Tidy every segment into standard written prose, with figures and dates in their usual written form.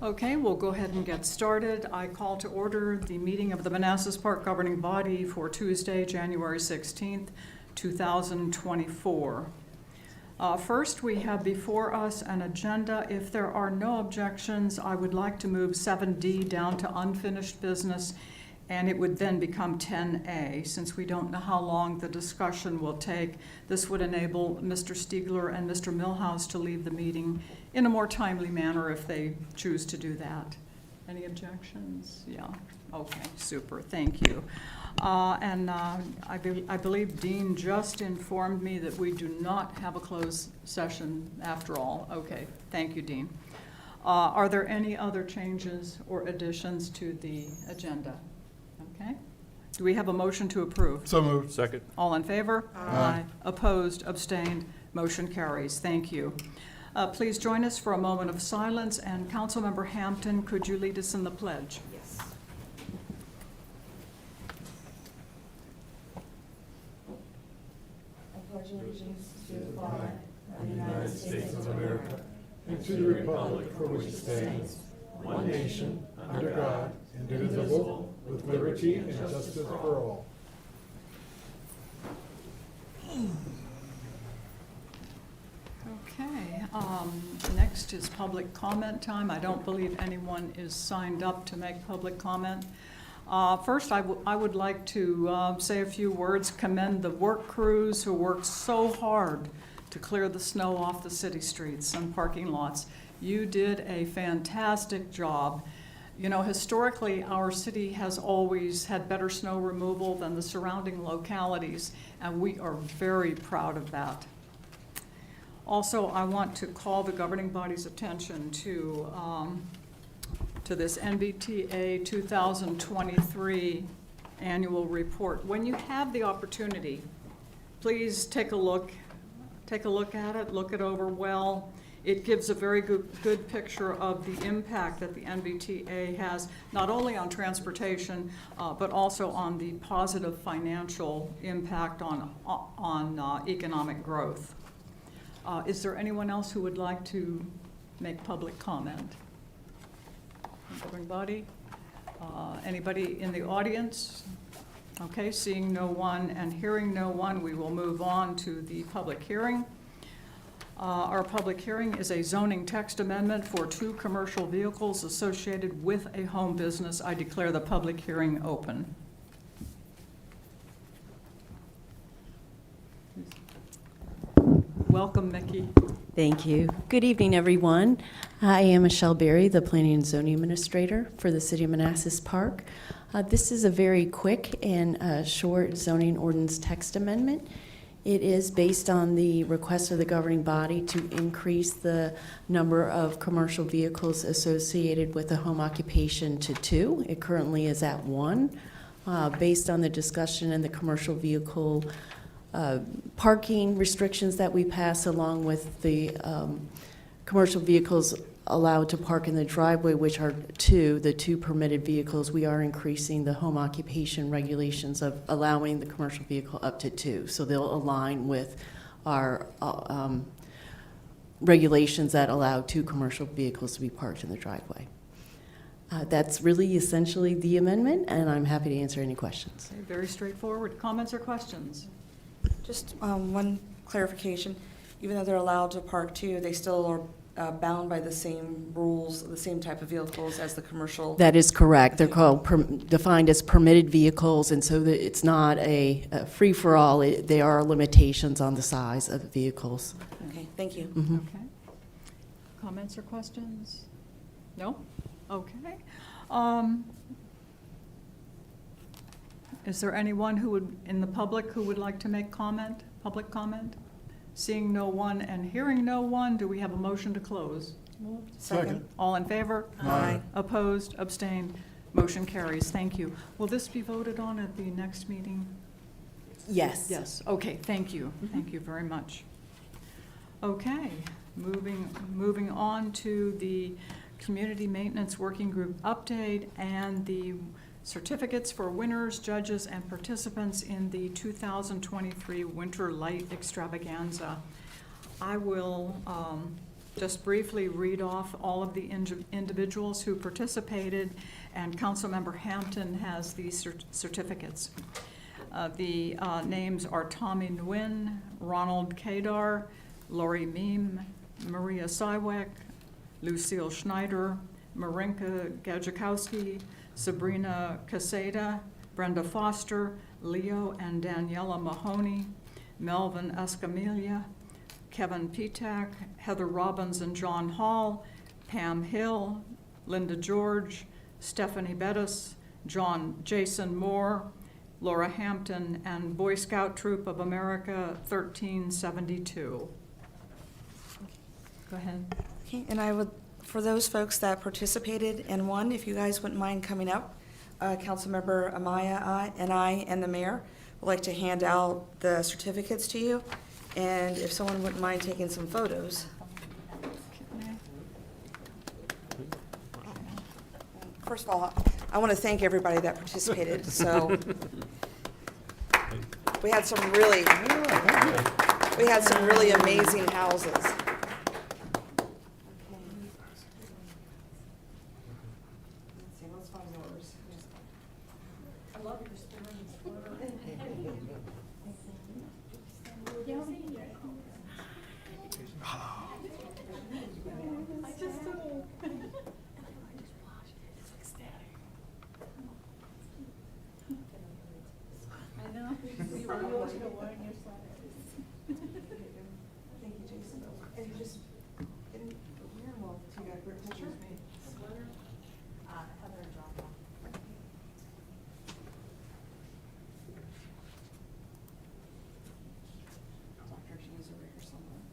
Okay, we'll go ahead and get started. I call to order the meeting of the Manassas Park Governing Body for Tuesday, January 16th, 2024. First, we have before us an agenda. If there are no objections, I would like to move 7D down to unfinished business, and it would then become 10A. Since we don't know how long the discussion will take, this would enable Mr. Stiegler and Mr. Milhouse to leave the meeting in a more timely manner if they choose to do that. Any objections? Yeah. Okay, super. Thank you. I believe Dean just informed me that we do not have a closed session after all. Okay, thank you, Dean. Are there any other changes or additions to the agenda? Okay. Do we have a motion to approve? So moved. Second. All in favor? Aye. Opposed? Abstained? Motion carries. Thank you. Please join us for a moment of silence, and Councilmember Hampton, could you lead us in the pledge? Yes. I pledge allegiance to the flag of the United States of America And to the republic for which it stands, one nation, under God, indivisible, with liberty and justice for all. Okay, next is public comment time. I don't believe anyone is signed up to make public comment. First, I would like to say a few words, commend the work crews who worked so hard to clear the snow off the city streets and parking lots. You did a fantastic job. You know, historically, our city has always had better snow removal than the surrounding localities, and we are very proud of that. Also, I want to call the governing body's attention to this NBTA 2023 annual report. When you have the opportunity, please take a look at it, look it over well. It gives a very good picture of the impact that the NBTA has, not only on transportation, but also on the positive financial impact on economic growth. Is there anyone else who would like to make public comment? Governing body? Anybody in the audience? Okay, seeing no one and hearing no one, we will move on to the public hearing. Our public hearing is a zoning text amendment for 2 commercial vehicles associated with a home business. I declare the public hearing open. Welcome, Mickey. Thank you. Good evening, everyone. I am Michelle Berry, the Planning and Zoning Administrator for the City of Manassas Park. This is a very quick and short zoning ordinance text amendment. It is based on the request of the governing body to increase the number of commercial vehicles associated with a home occupation to 2. It currently is at 1. Based on the discussion and the commercial vehicle parking restrictions that we pass, along with the commercial vehicles allowed to park in the driveway, which are the 2 permitted vehicles, we are increasing the home occupation regulations of allowing the commercial vehicle up to 2. So they'll align with our regulations that allow 2 commercial vehicles to be parked in the driveway. That's really essentially the amendment, and I'm happy to answer any questions. Okay, very straightforward. Comments or questions? Just one clarification. Even though they're allowed to park 2, they still are bound by the same rules, the same type of vehicles as the commercial? That is correct. They're called defined as permitted vehicles, and so that it's not a free-for-all. There are limitations on the size of the vehicles. Okay, thank you. Mm-hmm. Okay. Comments or questions? No? Okay. Is there anyone in the public who would like to make public comment? Seeing no one and hearing no one, do we have a motion to close? Second. All in favor? Aye. Opposed? Abstained? Motion carries. Thank you. Will this be voted on at the next meeting? Yes. Yes. Okay, thank you. Thank you very much. Okay, moving on to the Community Maintenance Working Group update and the certificates for winners, judges, and participants in the 2023 Winter Light Extravaganza. I will just briefly read off all of the individuals who participated, and Councilmember Hampton has the certificates. The names are Tommy Nguyen, Ronald Kadar, Lori Meem, Maria Sywek, Lucille Schneider, Marinka Gajakowski, Sabrina Caseda, Brenda Foster, Leo and Daniela Mahoney, Melvin Escamilla, Kevin Petak, Heather Robbins and John Hall, Pam Hill, Linda George, Stephanie Bettis, Jason Moore, Laura Hampton, and Boy Scout Troop of America 1372. Go ahead. Okay, and I would, for those folks that participated and won, if you guys wouldn't mind coming up, Councilmember Amaya and I and the mayor would like to hand out the certificates to you. And if someone wouldn't mind taking some photos. First of all, I want to thank everybody that participated. So we had some really amazing houses. Thank you, Jason. And you just, you got a great picture of me. Heather and John. Dr. G's over here somewhere.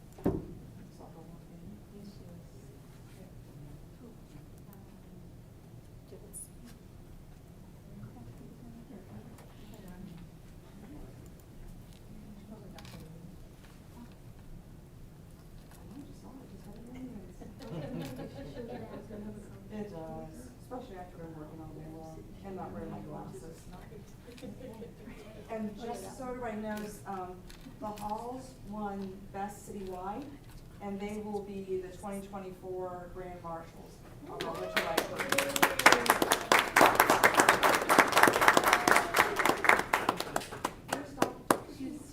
It does, especially after been working all day long and not wearing my glasses. And just so everybody knows, the Halls won Best Citywide, and they will be the 2024 Grand Marshals. I'll let you like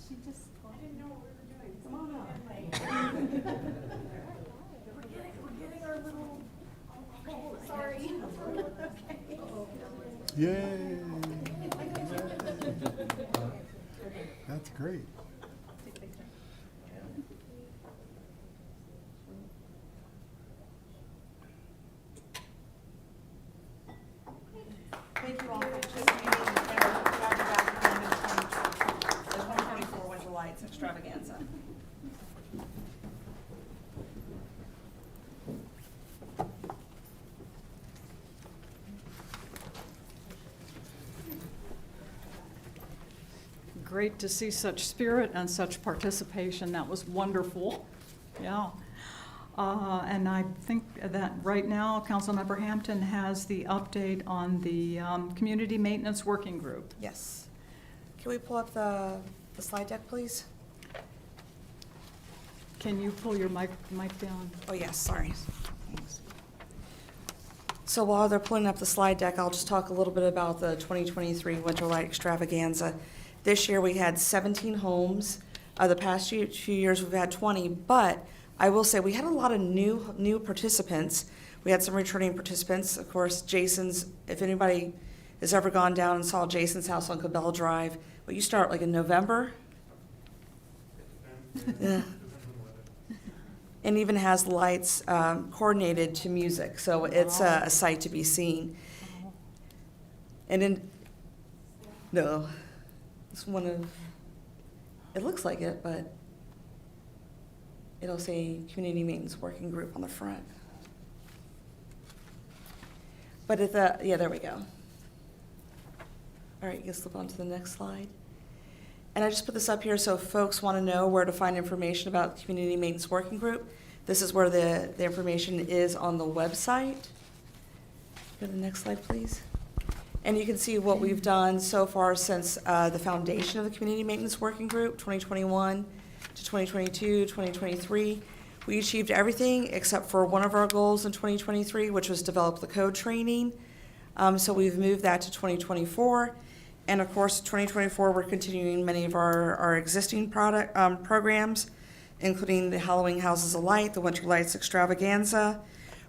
She just, I didn't know what we were doing. Come on up. We're getting our little. Sorry. Yay! That's great. Thank you all for participating, and we're glad to be back at the end of the 2024 Winter Lights Extravaganza. Great to see such spirit and such participation. That was wonderful. Yeah. And I think that right now, Councilmember Hampton has the update on the Community Maintenance Working Group. Yes. Can we pull up the slide deck, please? Can you pull your mic down? Oh, yes, sorry. Thanks. So while they're pulling up the slide deck, I'll just talk a little bit about the 2023 Winter Light Extravaganza. This year, we had 17 homes. The past few years, we've had 20, but I will say we had a lot of new participants. We had some returning participants. Of course, Jason's, if anybody has ever gone down and saw Jason's house on Cabell Drive, well, you start like in November. Yeah. And even has lights coordinated to music, so it's a sight to be seen. And no, it's one of, it looks like it, but it'll say Community Maintenance Working Group on the front. But yeah, there we go. All right, you can slip on to the next slide. And I just put this up here so if folks want to know where to find information about the Community Maintenance Working Group. This is where the information is on the website. Go to the next slide, please. And you can see what we've done so far since the foundation of the Community Maintenance Working Group, 2021 to 2022, 2023. We achieved everything except for one of our goals in 2023, which was develop the code training. So we've moved that to 2024. And of course, 2024, we're continuing many of our existing programs, including the Halloween Houses of Light, the Winter Lights Extravaganza.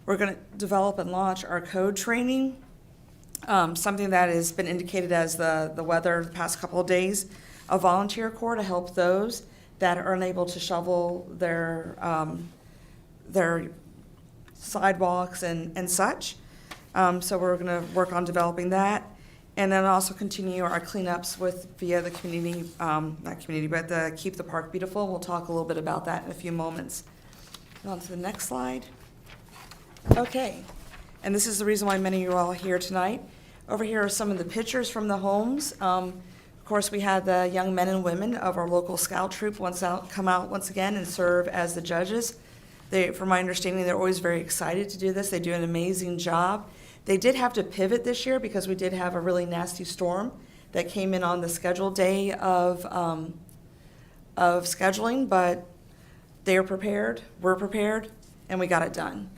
We're going to develop and launch our code training, something that has been indicated as the weather the past couple of days, a volunteer corps to help those that are unable to shovel their sidewalks and such. So we're going to work on developing that. And then also continue our cleanups via the community, not community, but the Keep the Park Beautiful. We'll talk a little bit about that in a few moments. On to the next slide. Okay, and this is the reason why many of you are all here tonight. Over here are some of the pictures from the homes. Of course, we had the young men and women of our local scout troop come out once again and serve as the judges. From my understanding, they're always very excited to do this. They do an amazing job. They did have to pivot this year because we did have a really nasty storm that came in on the scheduled day of scheduling, but they are prepared, we're prepared, and we got it done.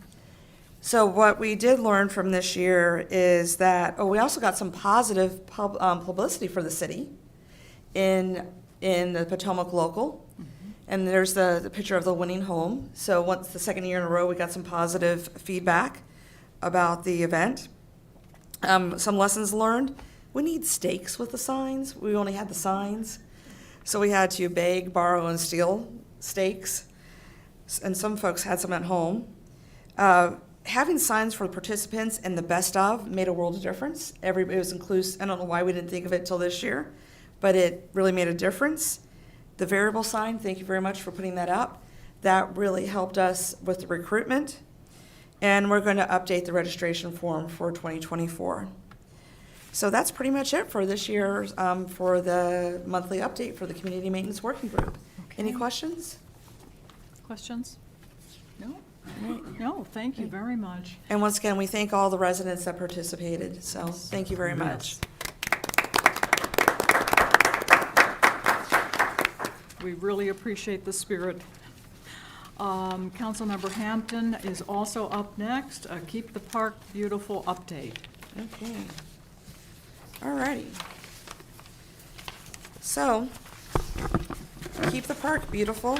So what we did learn from this year is that, we also got some positive publicity for the city in the Potomac local. And there's the picture of the winning home. So once the second year in a row, we got some positive feedback about the event. Some lessons learned. We need stakes with the signs. We only had the signs. So we had to beg, borrow, and steal stakes. And some folks had some at home. Having signs for the participants and the best of made a world of difference. It was inclusive. I don't know why we didn't think of it till this year, but it really made a difference. The variable sign, thank you very much for putting that up. That really helped us with the recruitment. And we're going to update the registration form for 2024. So that's pretty much it for this year for the monthly update for the Community Maintenance Working Group. Okay. Any questions? Questions? No? No, thank you very much. And once again, we thank all the residents that participated. So thank you very much. We really appreciate the spirit. Councilmember Hampton is also up next. Keep the Park Beautiful update. Okay. All righty. So, Keep the Park Beautiful.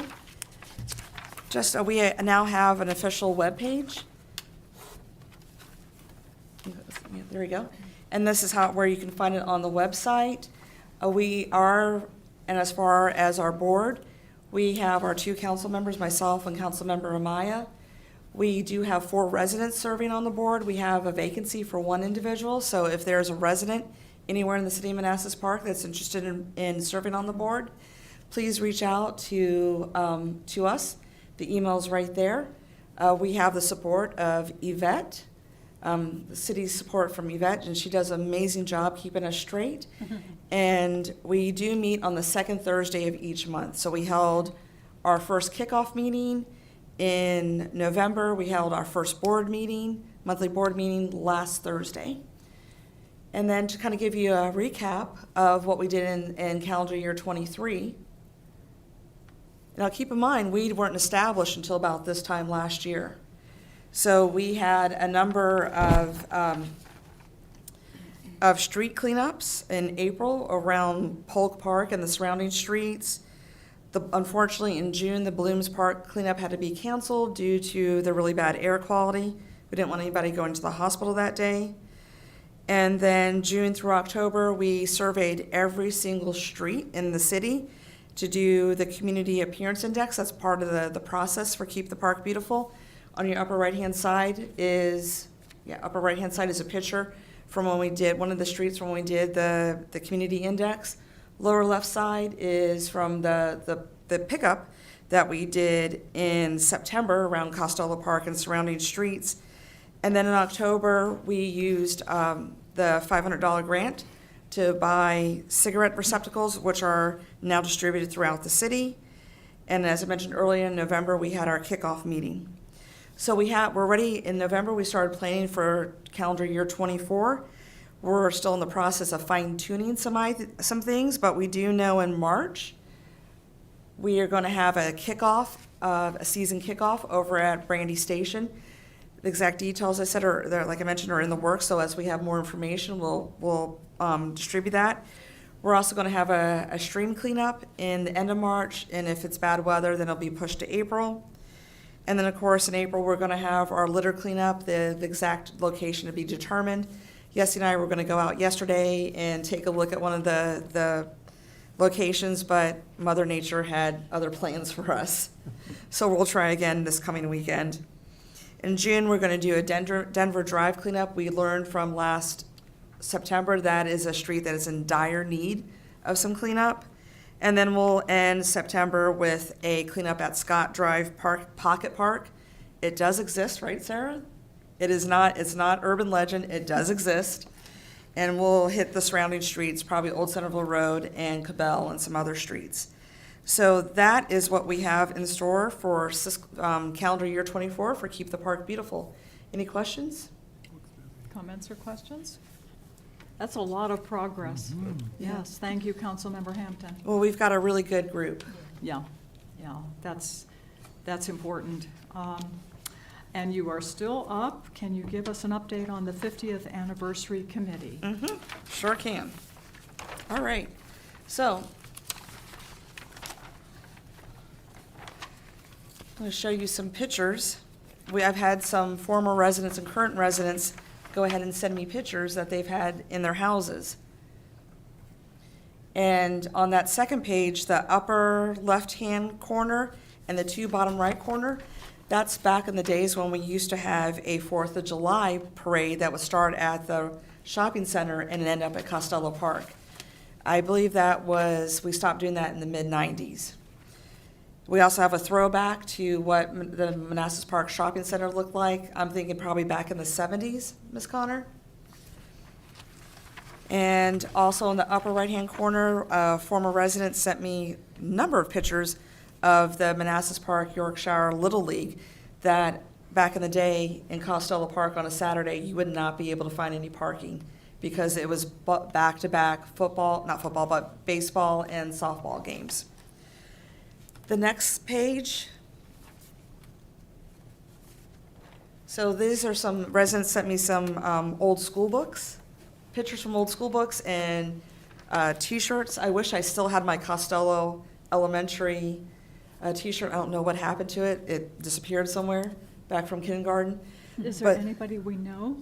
Just we now have an official webpage. There we go. And this is where you can find it on the website. And as far as our board, we have our 2 council members, myself and Councilmember Amaya. We do have 4 residents serving on the board. We have a vacancy for 1 individual. So if there's a resident anywhere in the city of Manassas Park that's interested in serving on the board, please reach out to us. The email's right there. We have the support of Yvette, the city's support from Yvette, and she does an amazing job keeping us straight. And we do meet on the 2nd Thursday of each month. So we held our first kickoff meeting in November. We held our first monthly board meeting last Thursday. And then to kind of give you a recap of what we did in calendar year 23. Now keep in mind, we weren't established until about this time last year. So we had a number of street cleanups in April around Polk Park and the surrounding streets. Unfortunately, in June, the Blooms Park cleanup had to be canceled due to the really bad air quality. We didn't want anybody going to the hospital that day. And then June through October, we surveyed every single street in the city to do the Community Appearance Index. That's part of the process for Keep the Park Beautiful. On your upper right-hand side is a picture from when we did one of the streets when we did the Community Index. Lower left side is from the pickup that we did in September around Costello Park and surrounding streets. And then in October, we used the $500 grant to buy cigarette receptacles, which are now distributed throughout the city. And as I mentioned earlier, in November, we had our kickoff meeting. So we're ready. In November, we started planning for calendar year 24. We're still in the process of fine-tuning some things, but we do know in March We are going to have a kickoff, a season kickoff over at Brandy Station. The exact details, I said, like I mentioned, are in the works, so as we have more information, we'll distribute that. We're also going to have a stream cleanup in the end of March, and if it's bad weather, then it'll be pushed to April. And then, of course, in April, we're going to have our litter cleanup, the exact location to be determined. Yessie and I were going to go out yesterday and take a look at one of the locations, but Mother Nature had other plans for us. So we'll try again this coming weekend. In June, we're going to do a Denver Drive cleanup. We learned from last September that is a street that is in dire need of some cleanup. And then we'll end September with a cleanup at Scott Drive Pocket Park. It does exist, right, Sarah? It's not urban legend, it does exist. And we'll hit the surrounding streets, probably Old Centerville Road and Cabell and some other streets. So that is what we have in store for calendar year 24 for Keep the Park Beautiful. Any questions? Comments or questions? That's a lot of progress. Yes, thank you, Councilmember Hampton. Well, we've got a really good group. Yeah, that's important. And you are still up. Can you give us an update on the 50th Anniversary Committee? Sure can. All right. So I'm going to show you some pictures. I've had some former residents and current residents go ahead and send me pictures that they've had in their houses. And on that second page, the upper left-hand corner and the two bottom right corner, that's back in the days when we used to have a 4th of July parade that would start at the shopping center and end up at Costello Park. I believe we stopped doing that in the mid-90s. We also have a throwback to what the Manassas Park Shopping Center looked like. I'm thinking probably back in the 70s, Ms. Connor. And also in the upper right-hand corner, a former resident sent me a number of pictures of the Manassas Park Yorkshire Little League that back in the day in Costello Park on a Saturday, you would not be able to find any parking because it was back-to-back baseball and softball games. The next page. So these are some, residents sent me some old school books, pictures from old school books and t-shirts. I wish I still had my Costello Elementary t-shirt. I don't know what happened to it. It disappeared somewhere back from kindergarten. Is there But anybody we know?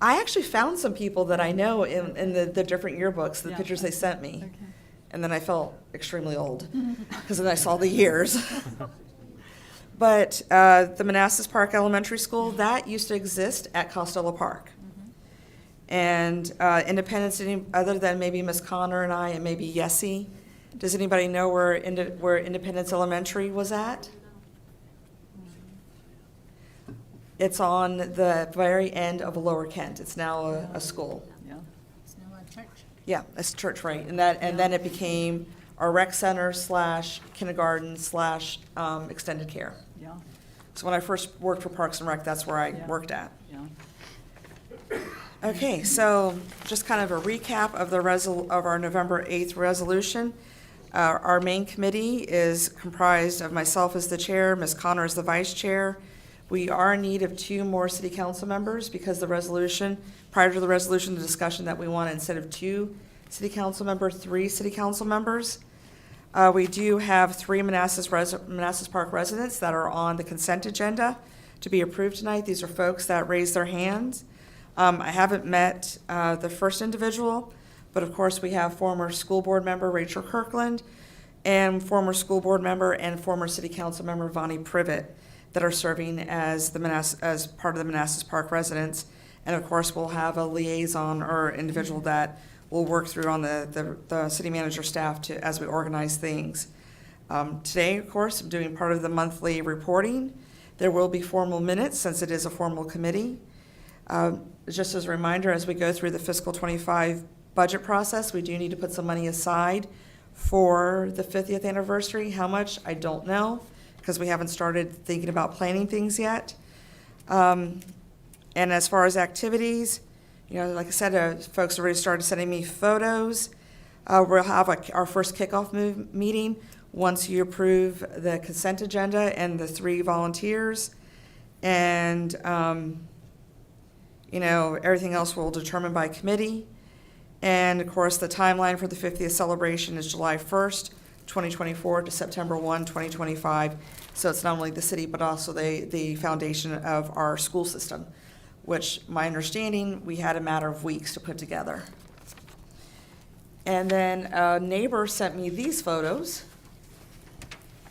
I actually found some people that I know in the different yearbooks, the Yeah. pictures they sent me. Okay. And then I felt extremely old because then I saw the years. But the Manassas Park Elementary School, that used to exist at Costello Park. And Independence, other than maybe Miss Connor and I and maybe Yessie, does anybody know where Independence Elementary was at? It's on the very end of Lower Kent. It's now a school. Yeah. Yeah, it's church, right, and then it became our rec center / kindergarten / extended care. Yeah, So when I first worked for Parks and Rec, that's where I Yeah. worked at. yeah. Okay, so just kind of a recap of of our November 8th resolution. Our main committee is comprised of myself as the chair, Ms. Connor as the vice chair. We are in need of 2 more city council members because prior to the resolution, the discussion that we wanted instead of 2 city council members, 3 city council members. We do have 3 Manassas Park residents that are on the consent agenda to be approved tonight. These are folks that raised their hands. I haven't met the first individual, but of course we have former school board member Rachel Kirkland and former school board member and former city council member Vonnie Privett that are serving as part of the Manassas Park residents. And of course, we'll have a liaison or individual that we'll work through on the city manager staff as we organize things. Today, of course, I'm doing part of the monthly reporting. There will be formal minutes since it is a formal committee. Just as a reminder, as we go through the fiscal 25 budget process, we do need to put some money aside for the 50th anniversary. How much, I don't know, because we haven't started thinking about planning things yet. And as far as activities, like I said, folks have already started sending me photos. We'll have our first kickoff meeting once you approve the consent agenda and the 3 volunteers. And, everything else will determine by committee. And of course, the timeline for the 50th celebration is July 1st, 2024 to September 1, 2025. So it's not only the city, but also the foundation of our school system, which my understanding, we had a matter of weeks to put together. And then a neighbor sent me these photos.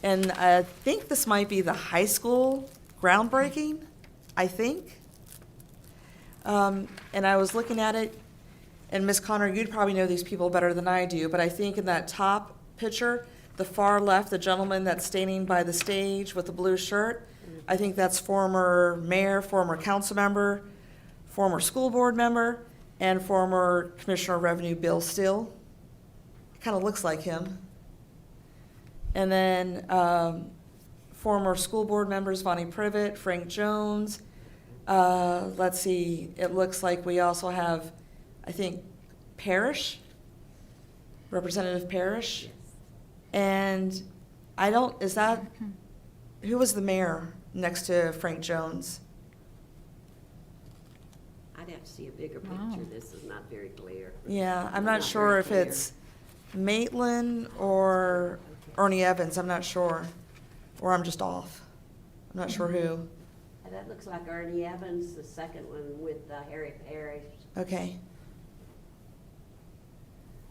And I think this might be the high school groundbreaking, I think. And I was looking at it, and Ms. Connor, you'd probably know these people better than I do, but I think in that top picture, the far left, the gentleman that's standing by the stage with the blue shirt, I think that's former mayor, former council member, former school board member, and former Commissioner of Revenue Bill Still. Kind of looks like him. And then former school board members, Vonnie Privett, Frank Jones. Let's see, it looks like we also have, I think, Parrish, Representative Parrish. And who was the mayor next to Frank Jones? I'd have to see a bigger Wow. picture. This is not very clear. Yeah, I'm not Not sure very if clear. it's Maitland or Ernie Evans, I'm not sure. Or I'm just off. I'm not sure who. That looks like Ernie Evans, the second one with Harry Parrish. Okay.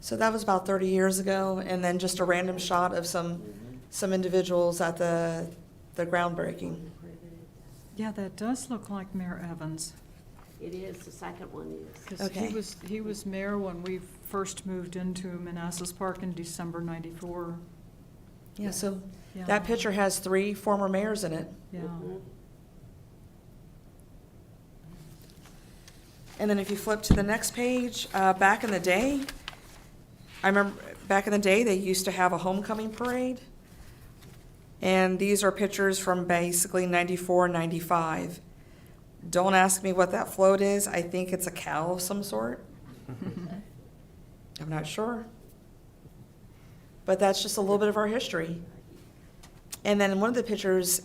So that was about 30 years ago, and then just a random shot of some individuals at the groundbreaking. Yeah, that does look like Mayor Evans. It is, the second one is. Because Okay. he was mayor when we first moved into Manassas Park in December '94. Yeah, so Yeah. that picture has 3 former mayors in it. Yeah. Mhm. And then if you flip to the next page, back in the day, I remember back in the day, they used to have a homecoming parade. And these are pictures from basically 94, 95. Don't ask me what that float is. I think it's a cow of some sort. I'm not sure. But that's just a little bit of our history. And then in one of the pictures,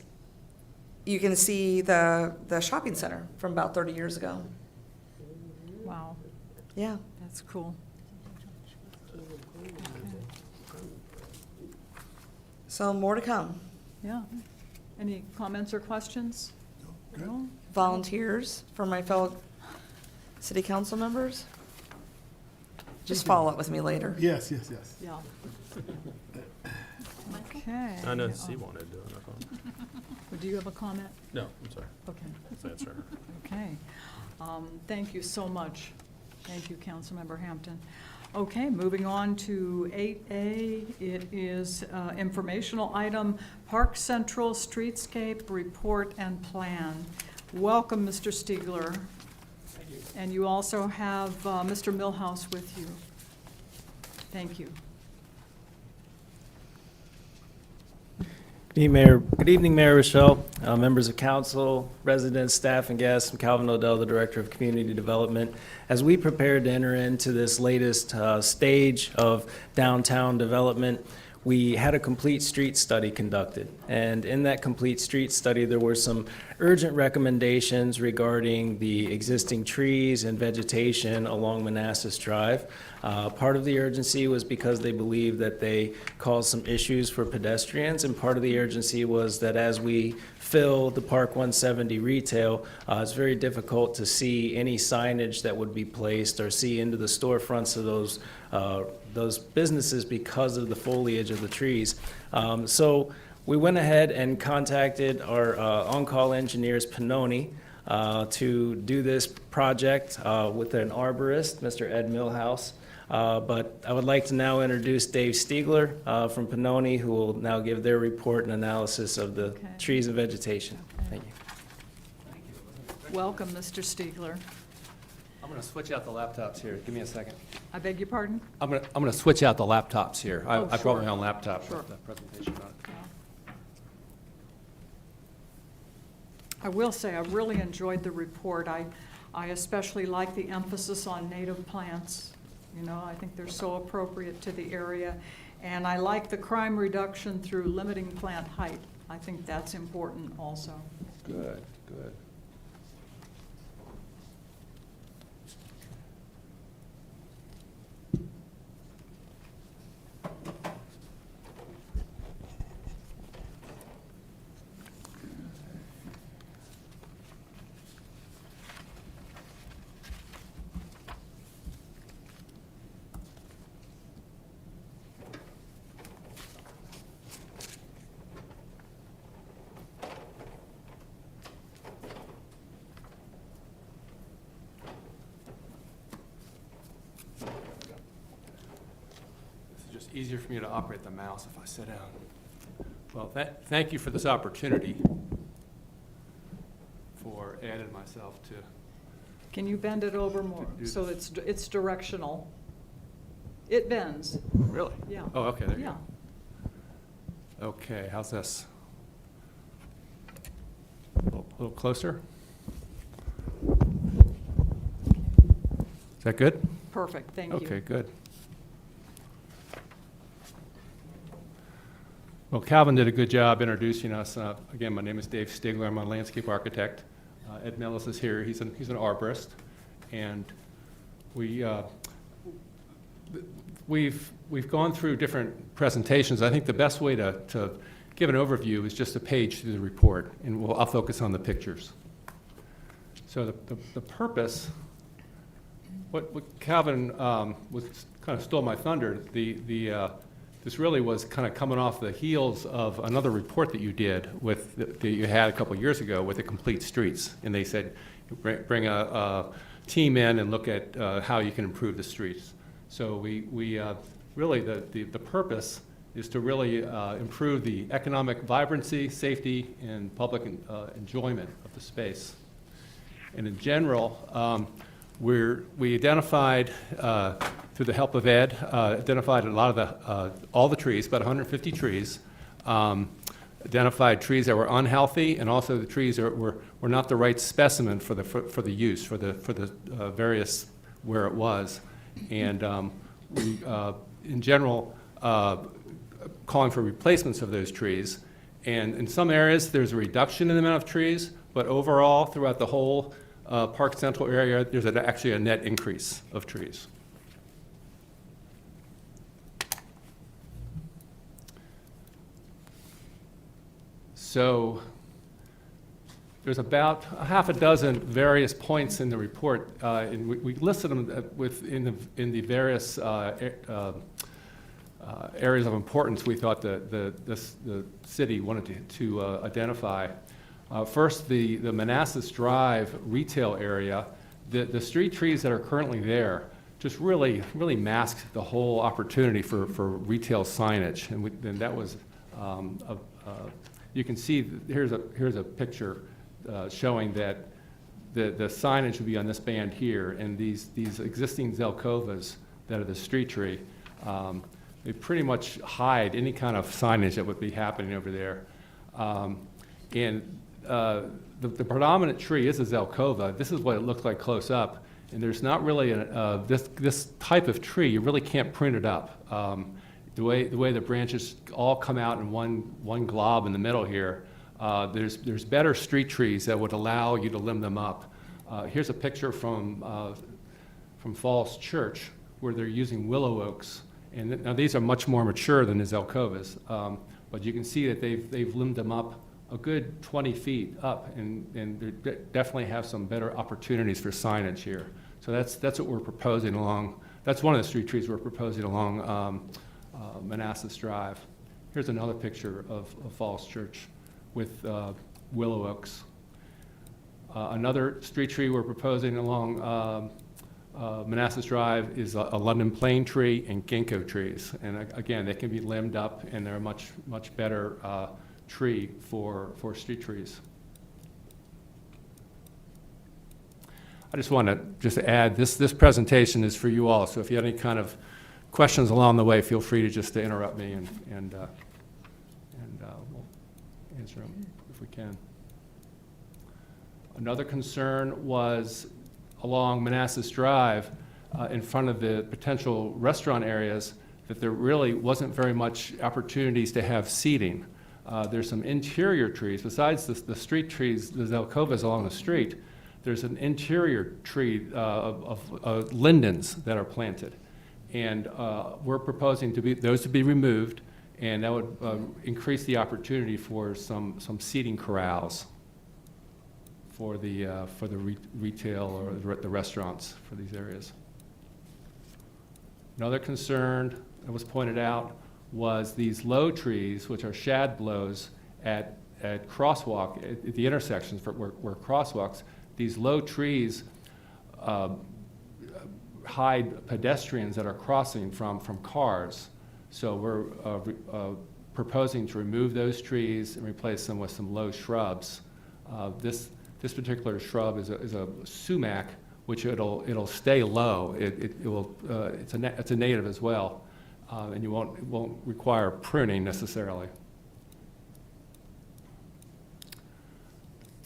you can see the shopping center from about 30 years ago. Wow, Yeah. that's cool. Okay. So more to come. Yeah. Any comments or questions? No? Volunteers for my fellow city council members? Just follow up with me later. Yes. Yeah. Okay. I know she wanted to do it. Do you have a comment? No, I'm sorry. Okay. Let's answer her. Okay. Thank you so much. Thank you, Councilmember Hampton. Okay, moving on to 8A. It is informational item, Park Central Streetscape Report and Plan. Welcome, Mr. Stiegler. Thank you. And you also have Mr. Millhouse with you. Thank you. Good evening, Mayor Rochelle, members of council, residents, staff, and guests. I'm Calvin Odell, the Director of Community Development. As we prepare to enter into this latest stage of downtown development, we had a complete street study conducted. And in that complete street study, there were some urgent recommendations regarding the existing trees and vegetation along Manassas Drive. Part of the urgency was because they believed that they caused some issues for pedestrians, and part of the urgency was that as we fill the Park 170 retail, it's very difficult to see any signage that would be placed or see into the storefronts of those businesses because of the foliage of the trees. So we went ahead and contacted our on-call engineers, Pannoni, to do this project with an arborist, Mr. Ed Millhouse. But I would like to now introduce Dave Stiegler from Pannoni, who will now give their report and analysis of the Okay. trees and vegetation. Okay. Thank you. Welcome, Mr. Stiegler. I'm going to switch out the laptops here. Give me a second. I beg your pardon? I'm going to switch out the laptops here. I Oh, brought sure. my own laptop Sure. with the presentation on it. I will say, I really enjoyed the report. I especially like the emphasis on native plants. You know, I think they're so appropriate to the area. And I like the crime reduction through limiting plant height. I think that's important also. Good, good. Just easier for me to operate the mouse if I sit down. Well, thank you for this opportunity for Ed and myself to. Can you bend it over more so it's directional? It bends, Really? yeah. Oh, okay, there you Yeah. go. Okay, how's this? A little closer? Is that good? Perfect, thank you. Okay, good. Well, Calvin did a good job introducing us. Again, my name is Dave Stigler. I'm a landscape architect. Ed Mellis is here. He's an arborist. And we've gone through different presentations. I think the best way to give an overview is just a page through the report, and I'll focus on the pictures. So the purpose, what Calvin was kind of stole my thunder. This really was kind of coming off the heels of another report that you did that you had a couple of years ago with the complete streets, and they said bring a team in and look at how you can improve the streets. So we really the purpose is to really improve the economic vibrancy, safety, and public enjoyment of the space. And in general, we identified, through the help of Ed, identified a lot of all the trees, about 150 trees, identified trees that were unhealthy, and also the trees that were not the right specimen for the use, for the various where it was. And we, in general, calling for replacements of those trees. And in some areas, there's a reduction in the amount of trees, but overall, throughout the whole Park Central area, there's actually a net increase of trees. So there's about a half a dozen various points in the report, and we listed them in the various areas of importance we thought the city wanted to identify. First, the Manassas Drive retail area, the street trees that are currently there just really mask the whole opportunity for retail signage, and that was you can see here's a picture showing that the signage would be on this band here, and these existing Zelkovas that are the street tree, they pretty much hide any kind of signage that would be happening over there. The predominant tree is a Zelkova. This is what it looks like close up, and there's not really this type of tree. You really can't print it up. The way the branches all come out in one glob in the middle here. There's better street trees that would allow you to limb them up. Here's a picture from Falls Church where they're using willow oaks, and now these are much more mature than the Zelkovas, but you can see that they've limbed them up a good 20 feet up, and they definitely have some better opportunities for signage here. So that's what we're proposing along. That's one of the street trees we're proposing along Manassas Drive. Here's another picture of Falls Church with willow oaks. Another street tree we're proposing along Manassas Drive is a London plane tree and ginkgo trees. And again, they can be limbed up, and they're a much better tree for street trees. I just want to add, this presentation is for you all, so if you have any kind of questions along the way, feel free to interrupt me, and we'll answer them if we can. Another concern was along Manassas Drive, in front of the potential restaurant areas, that there really wasn't very much opportunities to have seating. There's some interior trees, besides the street trees, the zelkovas along the street, there's an interior tree of lindens that are planted. And we're proposing those to be removed, and that would increase the opportunity for some seating corrals for the retail or the restaurants for these areas. Another concern that was pointed out was these low trees, which are shad blows at crosswalk, at the intersections where crosswalks, these low trees hide pedestrians that are crossing from cars. So we're proposing to remove those trees and replace them with some low shrubs. This particular shrub is a sumac, which it'll stay low. It's a native as well, and it won't require pruning necessarily.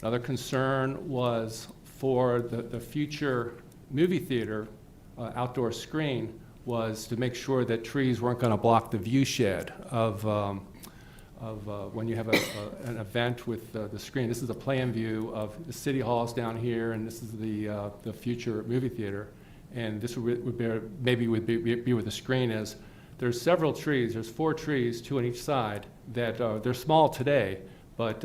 Another concern was for the future movie theater outdoor screen was to make sure that trees weren't going to block the view shed of when you have an event with the screen. This is a plan view of the city halls down here, and this is the future movie theater. And this would be where the screen is. There's several trees. There's 4 trees, 2 on each side, that they're small today, but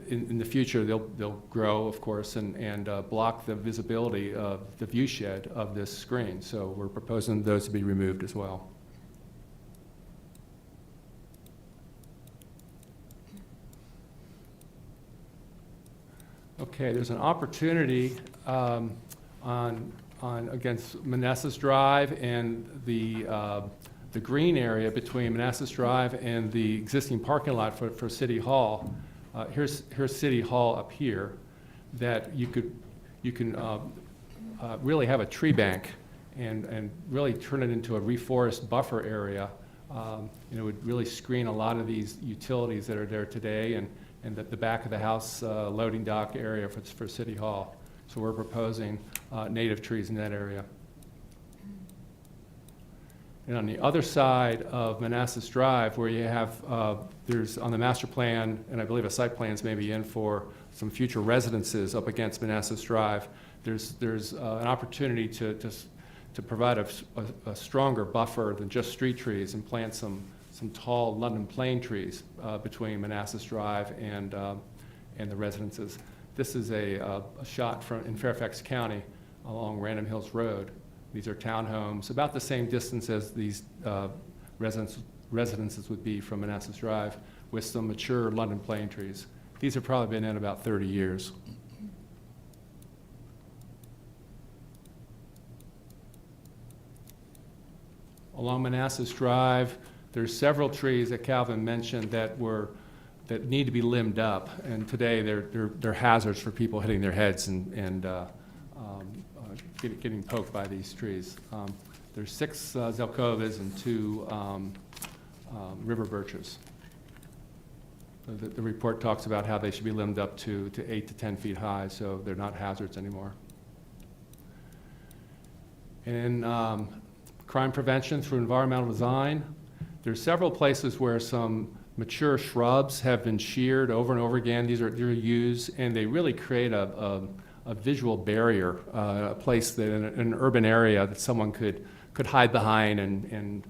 in the future they'll grow, of course, and block the visibility of the view shed of this screen. So we're proposing those to be removed as well. Okay, there's an opportunity against Manassas Drive and the green area between Manassas Drive and the existing parking lot for City Hall. Here's City Hall up here, that you can really have a tree bank and really turn it into a reforest buffer area. And it would really screen a lot of these utilities that are there today, and the back of the house loading dock area for City Hall. So we're proposing native trees in that area. And on the other side of Manassas Drive, where you have, there's on the master plan, and I believe a site plan's maybe in for some future residences up against Manassas Drive, there's an opportunity to provide a stronger buffer than just street trees and plant some tall London plane trees between Manassas Drive and the residences. This is a shot in Fairfax County along Random Hills Road. These are townhomes, about the same distance as these residences would be from Manassas Drive, with some mature London plane trees. These have probably been in about 30 years. Along Manassas Drive, there's several trees that Calvin mentioned that need to be limbed up, and today they're hazards for people hitting their heads and getting poked by these trees. There's 6 zelkovas and 2 river birches. The report talks about how they should be limbed up to 8 to 10 feet high, so they're not hazards anymore. And crime prevention through environmental design. There's several places where some mature shrubs have been sheared over and over again. They're used, and they really create a visual barrier, a place that in an urban area that someone could hide behind and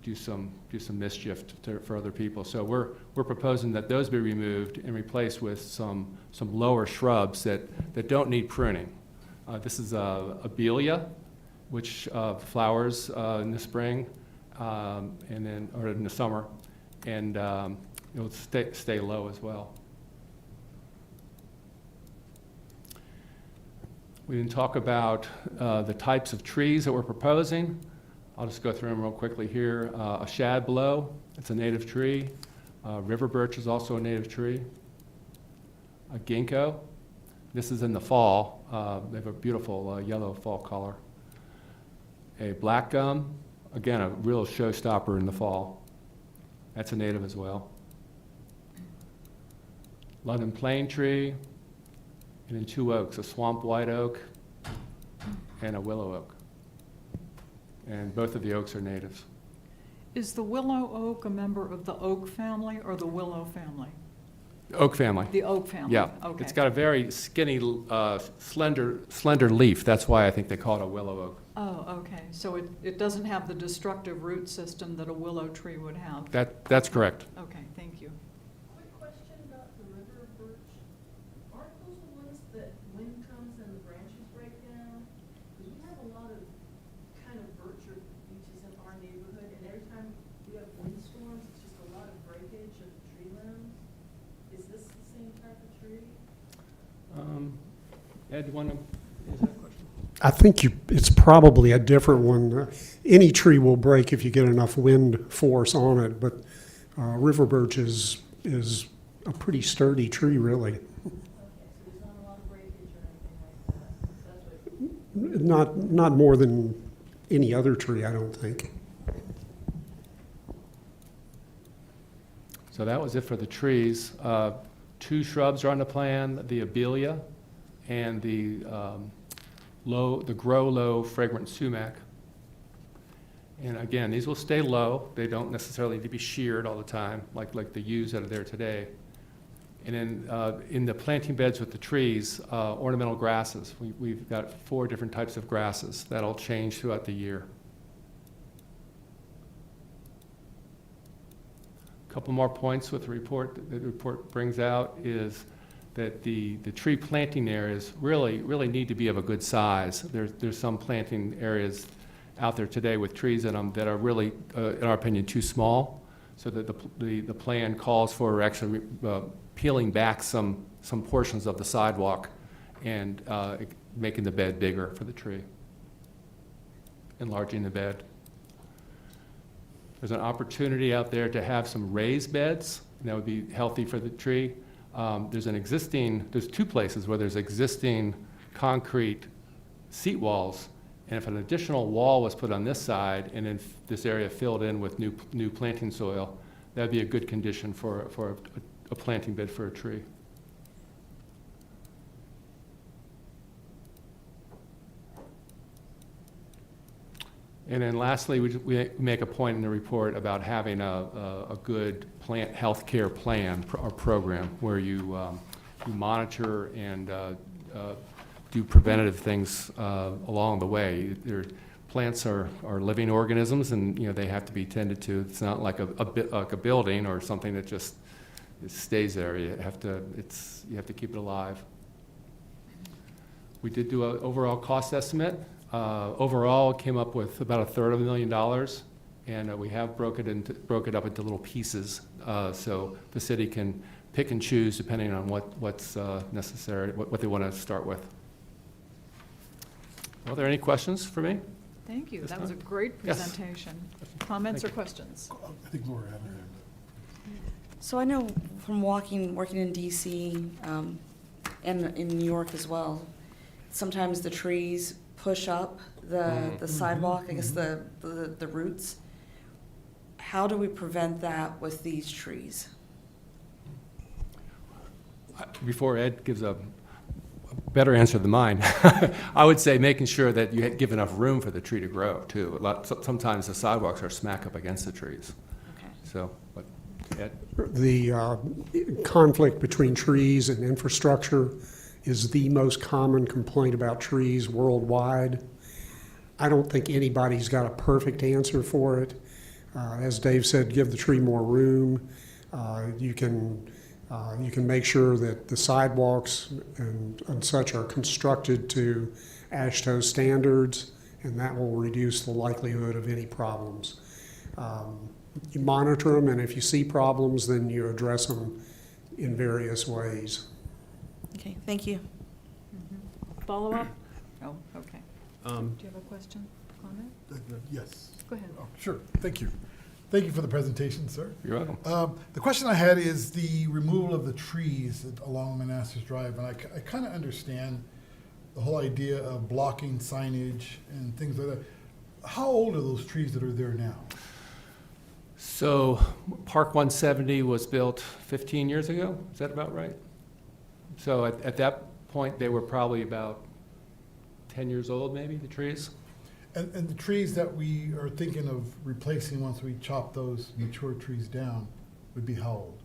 do some mischief for other people. So we're proposing that those be removed and replaced with some lower shrubs that don't need pruning. This is Abelia, which flowers in the spring or in the summer, and it'll stay low as well. We didn't talk about the types of trees that we're proposing. I'll just go through them real quickly here. A shad blow, it's a native tree. River birch is also a native tree. A ginkgo, this is in the fall. They have a beautiful yellow fall color. A black gum, again, a real showstopper in the fall. That's a native as well. London plane tree, and then 2 oaks, a swamp white oak and a willow oak. and both of the oaks are natives. Is the willow oak a member of the oak family or the willow family? Oak family. The oak family? Yeah. Okay. It's got a very skinny, slender leaf. That's why I think they call it a willow oak. Oh, okay. So it doesn't have the destructive root system that a willow tree would have? That's correct. Okay, thank you. Quick question about the river birch. Aren't those the ones that wind comes and the branches break down? Because we have a lot of kind of birch or beeches in our neighborhood, and every time we have windstorms, it's just a lot of breakage of the tree limbs. Is this the same type of tree? Ed, you want to answer that question? I think it's probably a different one. Any tree will break if you get enough wind force on it, but river birch is a pretty sturdy tree, really. Okay, so there's not a lot of breakage or anything like that. That's what. Not more than any other tree, I don't think. So that was it for the trees. 2 shrubs are on the plan, the abelia and the grow low fragrant sumac. And again, these will stay low. They don't necessarily need to be sheared all the time, like the yews that are there today. And then in the planting beds with the trees, ornamental grasses. We've got 4 different types of grasses that'll change throughout the year. A couple more points with the report that the report brings out is that the tree planting areas really need to be of a good size. There's some planting areas out there today with trees that are really, in our opinion, too small. So that the plan calls for actually peeling back some portions of the sidewalk and making the bed bigger for the tree, enlarging the bed. There's an opportunity out there to have some raised beds, and that would be healthy for the tree. There's 2 places where there's existing concrete seat walls, and if an additional wall was put on this side and then this area filled in with new planting soil, that'd be a good condition for a planting bed for a tree. And then lastly, we make a point in the report about having a good plant health care plan or program where you monitor and do preventative things along the way. Plants are living organisms, and they have to be tended to. It's not like a building or something that just stays there. You have to keep it alive. We did do an overall cost estimate. Overall, it came up with about $250,000, and we have broke it up into little pieces, so the city can pick and choose depending on what's necessary, what they want to start with. Are there any questions for me? Thank you. This That was a time? great Yes. presentation. Comments or Thank you. questions? I think Laura had her hand So I know from working in DC and in New York as well, sometimes the trees push up the sidewalk, I guess the roots. How do we prevent that with these trees? Before Ed gives a better answer than mine, I would say making sure that you give enough room for the tree to grow too. Sometimes the sidewalks are smack up against the trees. Okay. So, but Ed? The conflict between trees and infrastructure is the most common complaint about trees worldwide. I don't think anybody's got a perfect answer for it. As Dave said, give the tree more room. You can make sure that the sidewalks and such are constructed to ASHTO standards, and that will reduce the likelihood of any problems. You monitor them, and if you see problems, then you address them in various ways. Okay, thank you. Follow up? Oh, okay. Do you have a question, comment? Yes. Go ahead. Oh, sure. Thank you. Thank you for the presentation, sir. You're welcome. The question I had is the removal of the trees along Manassas Drive, and I kind of understand the whole idea of blocking signage and things like that. How old are those trees that are there now? So Park 170 was built 15 years ago. Is that about right? So at that point, they were probably about 10 years old, maybe, the trees? And the trees that we are thinking of replacing once we chop those mature trees down would be how old?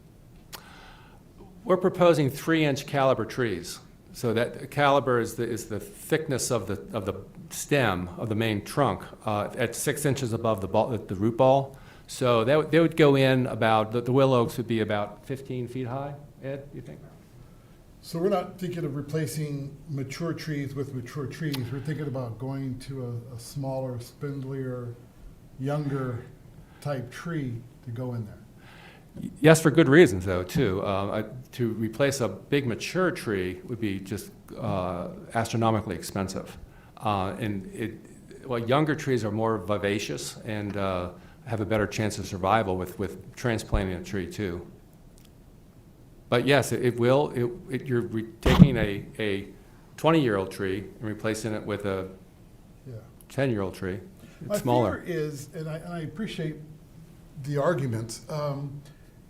We're proposing 3-inch caliber trees. So that caliber is the thickness of the stem of the main trunk at 6 inches above the root ball. So they would go in about, the willow oaks would be about 15 feet high, Ed, you think? So we're not thinking of replacing mature trees with mature trees. We're thinking about going to a smaller, spindlier, younger type tree to go in there. Yes, for good reasons, though, too. To replace a big mature tree would be just astronomically expensive. Younger trees are more vivacious and have a better chance of survival with transplanting a tree, too. But yes, it will. You're taking a 20-year-old tree and replacing it with a 10-year-old tree. It's smaller. My fear is, and I appreciate the arguments,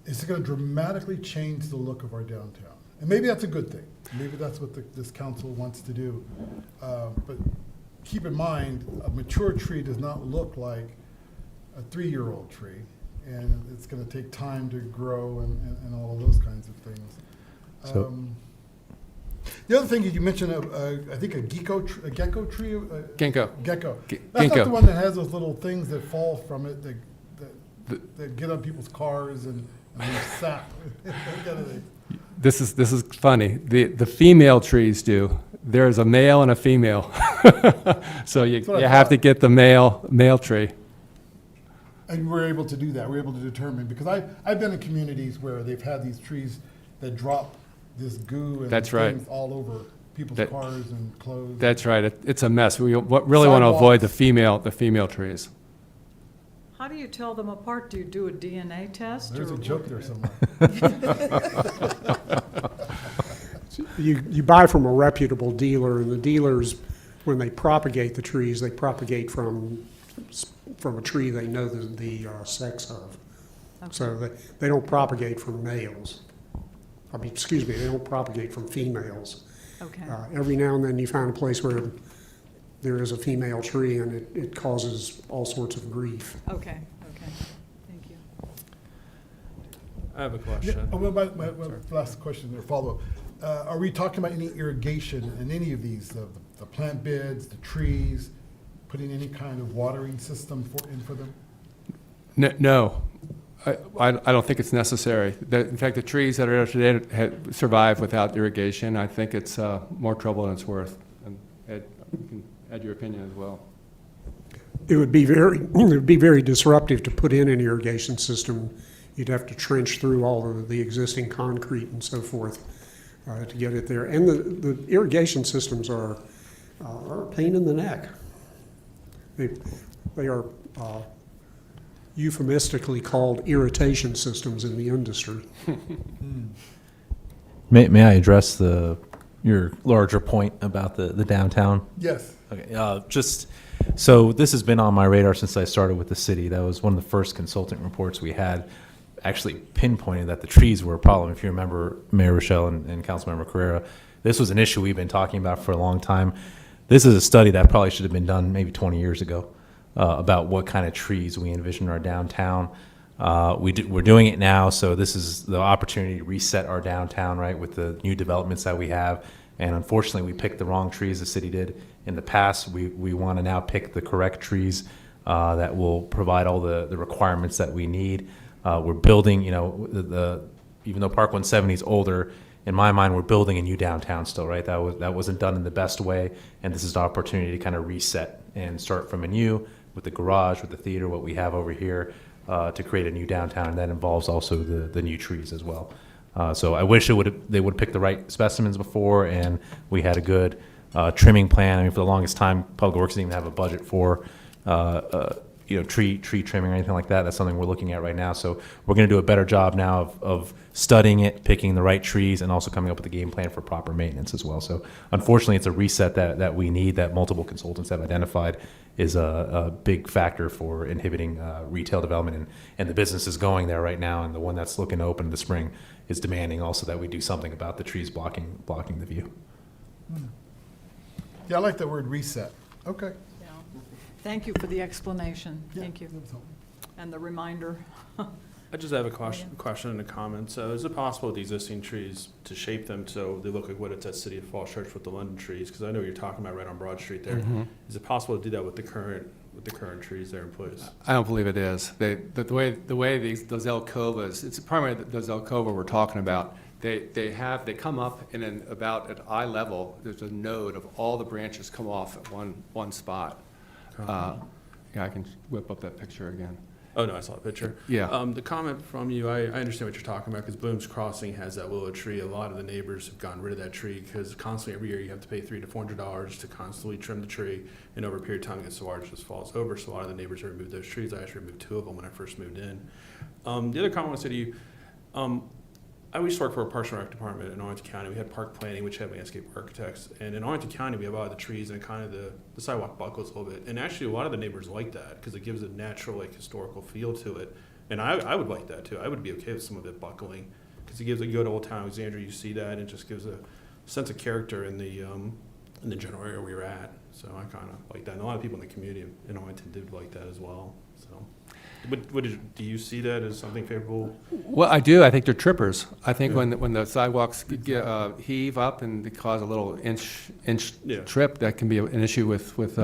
is it going to dramatically change the look of our downtown? And maybe that's a good thing. Maybe that's what this council wants to do. But keep in mind, a mature tree does not look like a 3-year-old tree. And it's going to take time to grow and all of those kinds of things. So- The other thing is you mentioned, I think a gecko tree. Ginkgo. Gecko. G- That's ginkgo. not the one that has those little things that fall from it that get on people's cars and they sap. This is funny. The female trees do. There's a male and a female. So you what I have thought. to get the male tree. And we're able to do that. We're able to determine, because I've been in communities where they've had these trees that drop this goo and That's right. things all over people's That- cars and clothes. That's right. It's a mess. We really want to avoid the female trees. How do you tell them apart? Do you do a DNA test? There's or a joke there somewhere. You buy from a reputable dealer, and the dealers, when they propagate the trees, they propagate from a tree they know the sex of. Okay. So they don't propagate from males. I mean, excuse me, they don't propagate from females. Okay. Every now and then you find a place where there is a female tree and it causes all sorts of grief. Okay, thank you. I have a question. My last question or follow-up. Are we talking about any irrigation in any of these, the plant beds, the trees, putting any kind of watering system in for them? No, I don't think it's necessary. In fact, the trees that are there today survive without irrigation. I think it's more trouble than it's worth. And Ed, you can add your opinion as well. It would be very disruptive to put in an irrigation system. You'd have to trench through all of the existing concrete and so forth to get it there. And the irrigation systems are a pain in the neck. They are euphemistically called irritation systems in the industry. May I address your larger point about the downtown? Yes. Okay, so this has been on my radar since I started with the city. That was one of the first consulting reports we had, actually pinpointed that the trees were a problem. If you remember, Mayor Rochelle and Councilmember Carrera, this was an issue we've been talking about for a long time. This is a study that probably should have been done maybe 20 years ago about what kind of trees we envision in our downtown. We're doing it now, so this is the opportunity to reset our downtown, right, with the new developments that we have. And unfortunately, we picked the wrong trees, the city did in the past. We want to now pick the correct trees that will provide all the requirements that we need. We're building, even though Park 170 is older, in my mind, we're building a new downtown still, right? That wasn't done in the best way, and this is the opportunity to kind of reset and start from anew with the garage, with the theater, what we have over here, to create a new downtown, and that involves also the new trees as well. So I wish they would pick the right specimens before, and we had a good trimming plan. I mean, for the longest time, Public Works didn't even have a budget for tree trimming or anything like that. That's something we're looking at right now. So we're going to do a better job now of studying it, picking the right trees, and also coming up with a game plan for proper maintenance as well. So unfortunately, it's a reset that we need, that multiple consultants have identified is a big factor for inhibiting retail development, and the business is going there right now, and the one that's looking to open in the spring is demanding also that we do something about the trees blocking the view. Yeah, I like that word reset. Okay. Thank you for the explanation. Thank you. Yeah, that's all. And the reminder. I just have a question and a comment. So is it possible with the existing trees to shape them so they look like what it's at City of Falls Church with the London trees? Because I know what you're talking about right on Broad Street there. Is it possible to do that with the current trees there in place? I don't believe it is. The way those alcovas, it's primarily those alcova we're talking about. They come up and then about at eye level, there's a node of all the branches come off at one spot. Yeah, I can whip up that picture again. Oh, no, I saw a picture. Yeah. The comment from you, I understand what you're talking about, because Boone's Crossing has that willow tree. A lot of the neighbors have gotten rid of that tree, because constantly every year you have to pay $300 to $400 to constantly trim the tree, and over a period of time it gets so large it just falls over. So a lot of the neighbors have removed those trees. I actually removed 2 of them when I first moved in. The other comment I want to say to you, I used to work for a Parks and Rec department in Arlington County. We had park planning, which had landscape architects. And in Arlington County, we have a lot of the trees and kind of the sidewalk buckles a little bit. And actually, a lot of the neighbors like that because it gives a natural, like, historical feel to it. And I would like that too. I would be okay with some of it buckling because it gives, you go to Old Town Alexandria, you see that, and it just gives a sense of character in the general area where you're at. So I kind of like that. And a lot of people in the community in Arlington did like that as well. So. Do you see that as something favorable? Well, I do. I think they're trippers. I think when the sidewalks heave up and they cause a little inch trip, that can be an issue with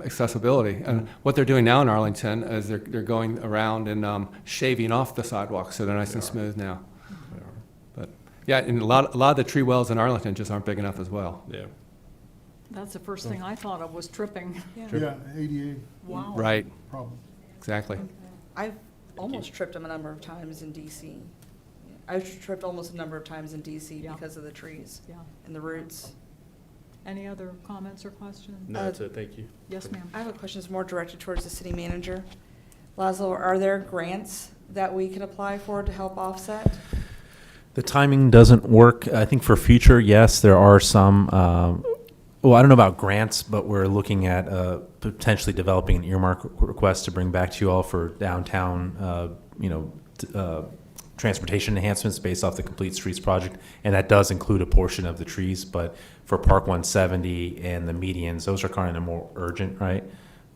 accessibility. And what they're doing now in Arlington is they're going around and shaving off the sidewalks so they're nice and smooth now. But yeah, and a lot of the tree wells in Arlington just aren't big enough as well. Yeah. That's the first thing I thought of was tripping. Yeah, ADA Wow. Right. problem. Exactly. I've almost tripped them a number of times in DC. I've tripped almost a number of times in DC Yeah. because of the trees Yeah. and the roots. Any other comments or questions? No, that's it. Thank you. Yes, ma'am. I have a question that's more directed towards the city manager. Laszlo, are there grants that we can apply for to help offset? The timing doesn't work. I think for future, yes, there are some. Well, I don't know about grants, but we're looking at potentially developing an earmark request to bring back to you all for downtown, transportation enhancements based off the Complete Streets project, and that does include a portion of the trees. But for Park 170 and the medians, those are kind of more urgent, right,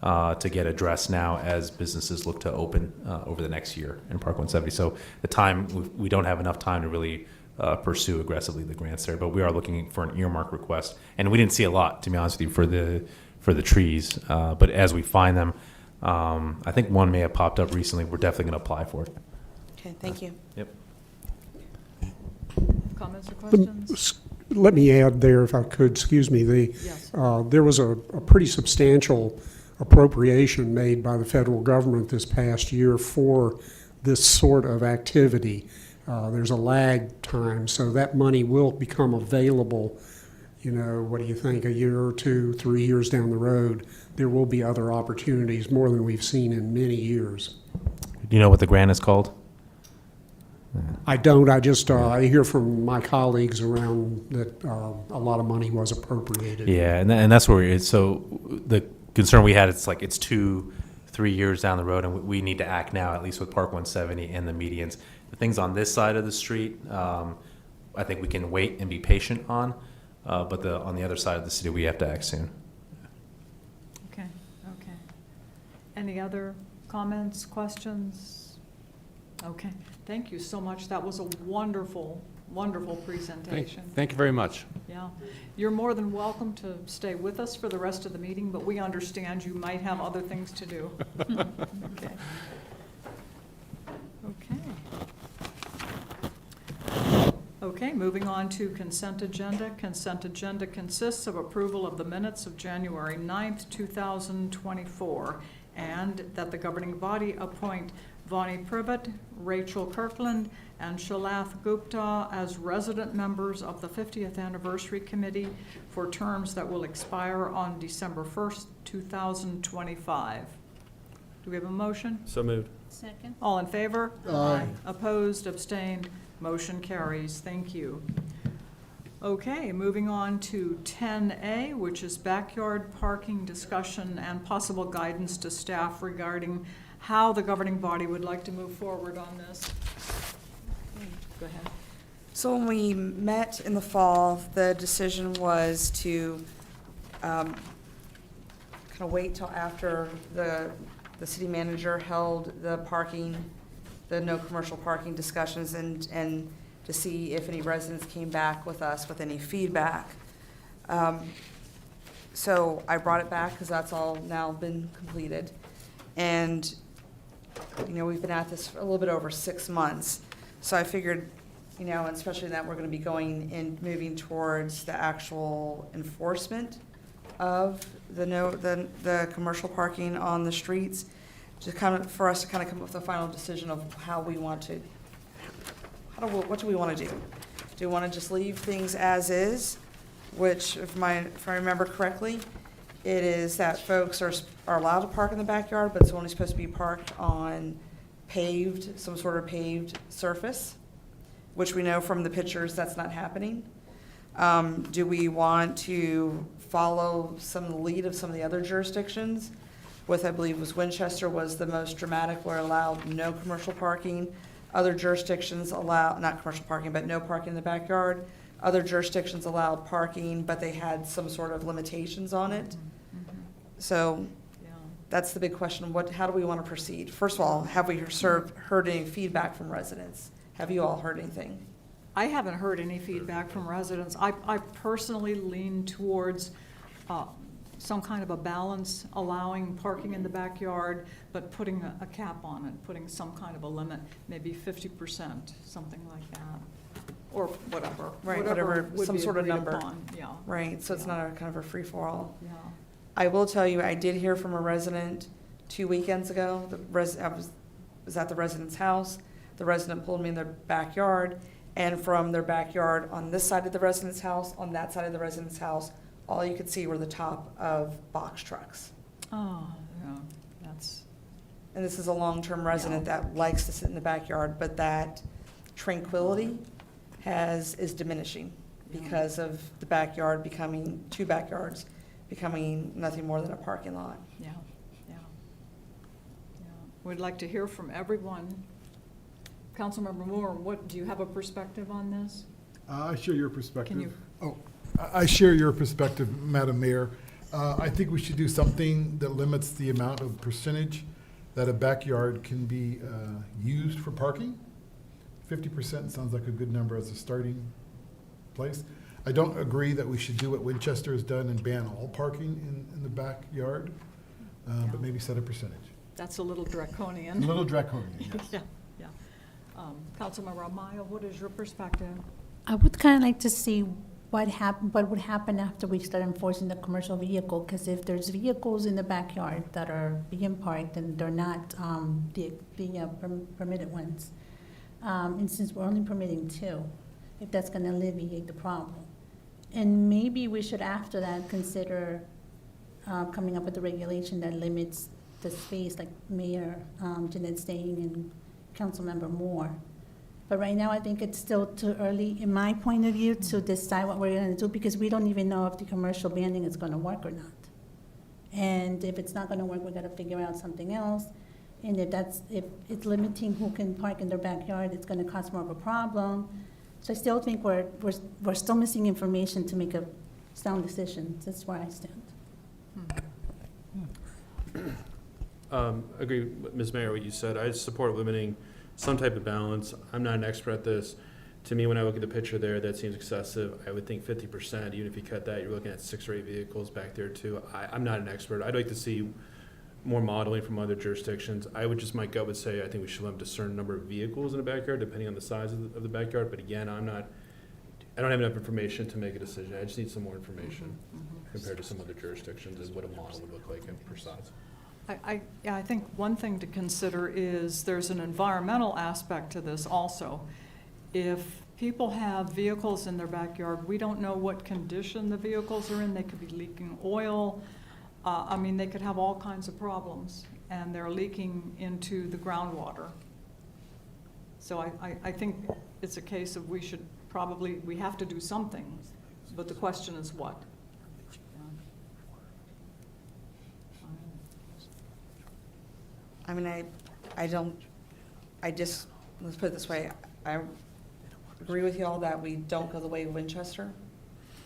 to get addressed now as businesses look to open over the next year in Park 170. So the time we don't have enough time to really pursue aggressively the grants there, but we are looking for an earmark request, and we didn't see a lot, to be honest with you, for the trees. But as we find them, I think one may have popped up recently. We're definitely going to apply for it. Okay, thank you. Yep. Comments or questions? Let me add there, if I could, excuse me, Yes. there was a pretty substantial appropriation made by the federal government this past year for this sort of activity. There's a lag time, so that money will become available, what do you think, a year or 2, 3 years down the road. There will be other opportunities, more than we've seen in many years. Do you know what the grant is called? I don't, I hear from my colleagues around that a lot of money was appropriated. Yeah, and that's where it's, so the concern we had, it's like it's 2-3 years down the road, and we need to act now, at least with Park 170 and the medians. The things on this side of the street, I think we can wait and be patient on, but on the other side of the city, we have to act soon. Okay. Any other comments, questions? Okay, thank you so much. That was a wonderful, wonderful presentation. Thank you very much. Yeah, you're more than welcome to stay with us for the rest of the meeting, but we understand you might have other things to do. Okay. Okay, moving on to consent agenda. Consent agenda consists of approval of the minutes of January 9th, 2024, and that the governing body appoint Vonnie Privett, Rachel Kirkland, and Shalath Gupta as resident members of the 50th Anniversary Committee for terms that will expire on December 1st, 2025. Do we have a motion? So moved. Second. All in favor? Aye. Opposed, abstained, motion carries. Thank you. Okay, moving on to 10A, which is backyard parking discussion and possible guidance to staff regarding how the governing body would like to move forward on this. Go ahead. So when we met in the fall, the decision was to kind kind of wait till after the city manager held the no commercial parking discussions and to see if any residents came back with us with any feedback. So I brought it back because that's all now been completed. And, we've been at this for a little bit over 6 months. So I figured, and especially that we're going to be moving towards the actual enforcement of the commercial parking on the streets, for us to kind of come up with a final decision of how we want to, what do we want to do? Do we want to just leave things as is, which if I remember correctly, it is that folks are allowed to park in the backyard, but it's only supposed to be parked on some sort of paved surface, which we know from the pictures that's not happening. Do we want to follow some of the lead of some of the other jurisdictions? I believe was Winchester was the most dramatic, where allowed no commercial parking. Other jurisdictions allow, not commercial parking, but no parking in the backyard. Other jurisdictions allowed parking, but they had some sort of limitations on it. So that's the big question. How do we want to proceed? First of all, have we heard any feedback from residents? Have you all heard anything? I haven't heard any feedback from residents. I personally lean towards some kind of a balance, allowing parking in the backyard, but putting a cap on it, putting some kind of a limit, maybe 50%, something like that, or whatever. Right, whatever, would some be sort of agreed number. upon. Yeah. Right, so it's Yeah. not a kind of a free-for-all. Yeah. I will tell you, I did hear from a resident 2 weekends ago. I was at the resident's house. The resident pulled me in their backyard, and from their backyard on this side of the resident's house, on that side of the resident's house, all you could see were the top of box trucks. Oh, yeah, that's, And this is a long-term resident that likes to sit in the backyard, but that tranquility is diminishing because of the backyard becoming, 2 backyards becoming nothing more than a parking lot. yeah. We'd like to hear from everyone. Councilmember Moore, do you have a perspective on this? I share your perspective. Can you- I share your perspective, Madam Mayor. I think we should do something that limits the amount of percentage that a backyard can be used for parking. 50% sounds like a good number as a starting place. I don't agree that we should do what Winchester has done and ban all parking in the backyard, but maybe set a percentage. That's a little draconian. A little draconian, yes. Yeah. Councilmember Amaya, what is your perspective? I would kind of like to see what would happen after we start enforcing the commercial vehicle, because if there's vehicles in the backyard that are being parked and they're not the permitted ones, and since we're only permitting 2, if that's going to alleviate the problem. And maybe we should, after that, consider coming up with a regulation that limits the space, like Mayor Jeanette saying and Councilmember Moore. But right now, I think it's still too early, in my point of view, to decide what we're going to do, because we don't even know if the commercial banning is going to work or not. And if it's not going to work, we got to figure out something else. And if it's limiting who can park in their backyard, it's going to cause more of a problem. So I still think we're still missing information to make a sound decision. That's where I stand. Agree, Ms. Mayor, what you said. I support limiting some type of balance. I'm not an expert at this. To me, when I look at the picture there, that seems excessive. I would think 50%, even if you cut that, you're looking at 6 or 8 vehicles back there too. I'm not an expert. I'd like to see more modeling from other jurisdictions. My gut would say I think we should limit a certain number of vehicles in the backyard, depending on the size of the backyard. But again, I don't have enough information to make a decision. I just need some more information compared to some other jurisdictions and what a model would look like per size. I think one thing to consider is there's an environmental aspect to this also. If people have vehicles in their backyard, we don't know what condition the vehicles are in. They could be leaking oil. They could have all kinds of problems, and they're leaking into the groundwater. So I think it's a case of we have to do something, but the question is what? Let's put it this way, I agree with you all that we don't go the way of Winchester,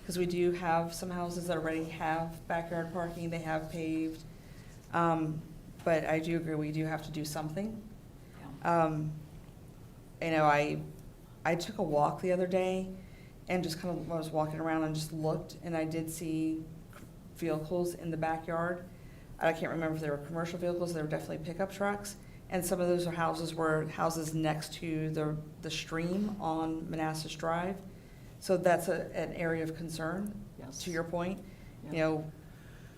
because we do have some houses that already have backyard parking, they have paved. But I do agree, we do have to do something. You know, I took a walk the other day and just kind of, I was walking around and just looked, and I did see vehicles in the backyard. I can't remember if they were commercial vehicles, they were definitely pickup trucks. And some of those are houses next to the stream on Manassas Drive. So that's an area of concern, Yes. to your point. Yeah. You know,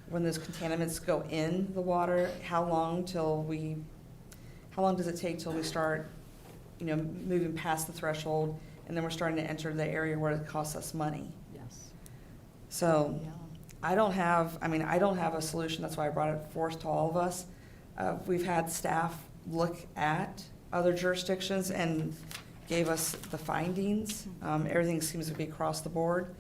when those contaminants go in the water, how long does it take till we start, you know, moving past the threshold, and then we're starting to enter the area where it costs us money? Yes. So Yeah. I don't have a solution. That's why I brought it forth to all of us. We've had staff look at other jurisdictions and gave us the findings. Everything seems to be across the board.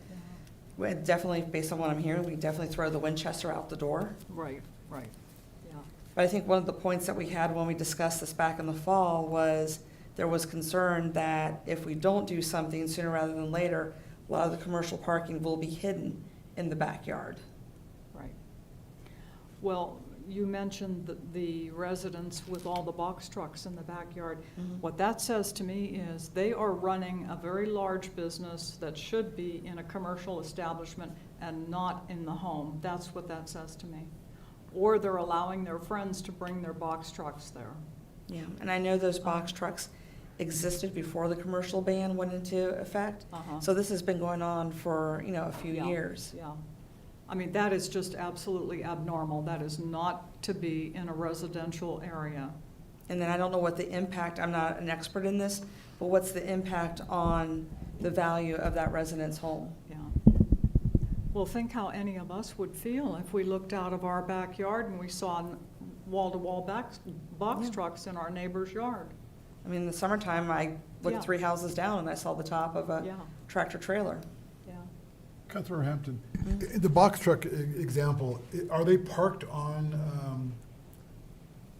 We definitely, based on what I'm hearing, we definitely throw the Winchester out the door. Right, right, yeah. But I think one of the points that we had when we discussed this back in the fall was there was concern that if we don't do something sooner rather than later, a lot of the commercial parking will be hidden in the backyard. Right. Well, you mentioned the residents with all the box trucks in the backyard. What that says to me is they are running a very large business that should be in a commercial establishment and not in the home. That's what that says to me. Or they're allowing their friends to bring their box trucks there. Yeah, and I know those box trucks existed before the commercial ban went into effect. So this has been going on for, you know, a few Yeah, years. Yeah. I mean, that is just absolutely abnormal. That is not to be in a residential area. And then I don't know what the impact, I'm not an expert in this, but what's the impact on the value of that resident's home? Yeah. Well, think how any of us would feel if we looked out of our backyard and we saw wall-to-wall box trucks in our neighbor's yard. I mean, in the summertime, I looked Yeah. 3 houses down and I saw the top of a Yeah. tractor trailer. Yeah. Councilor Hampton, the box truck example, are they parked on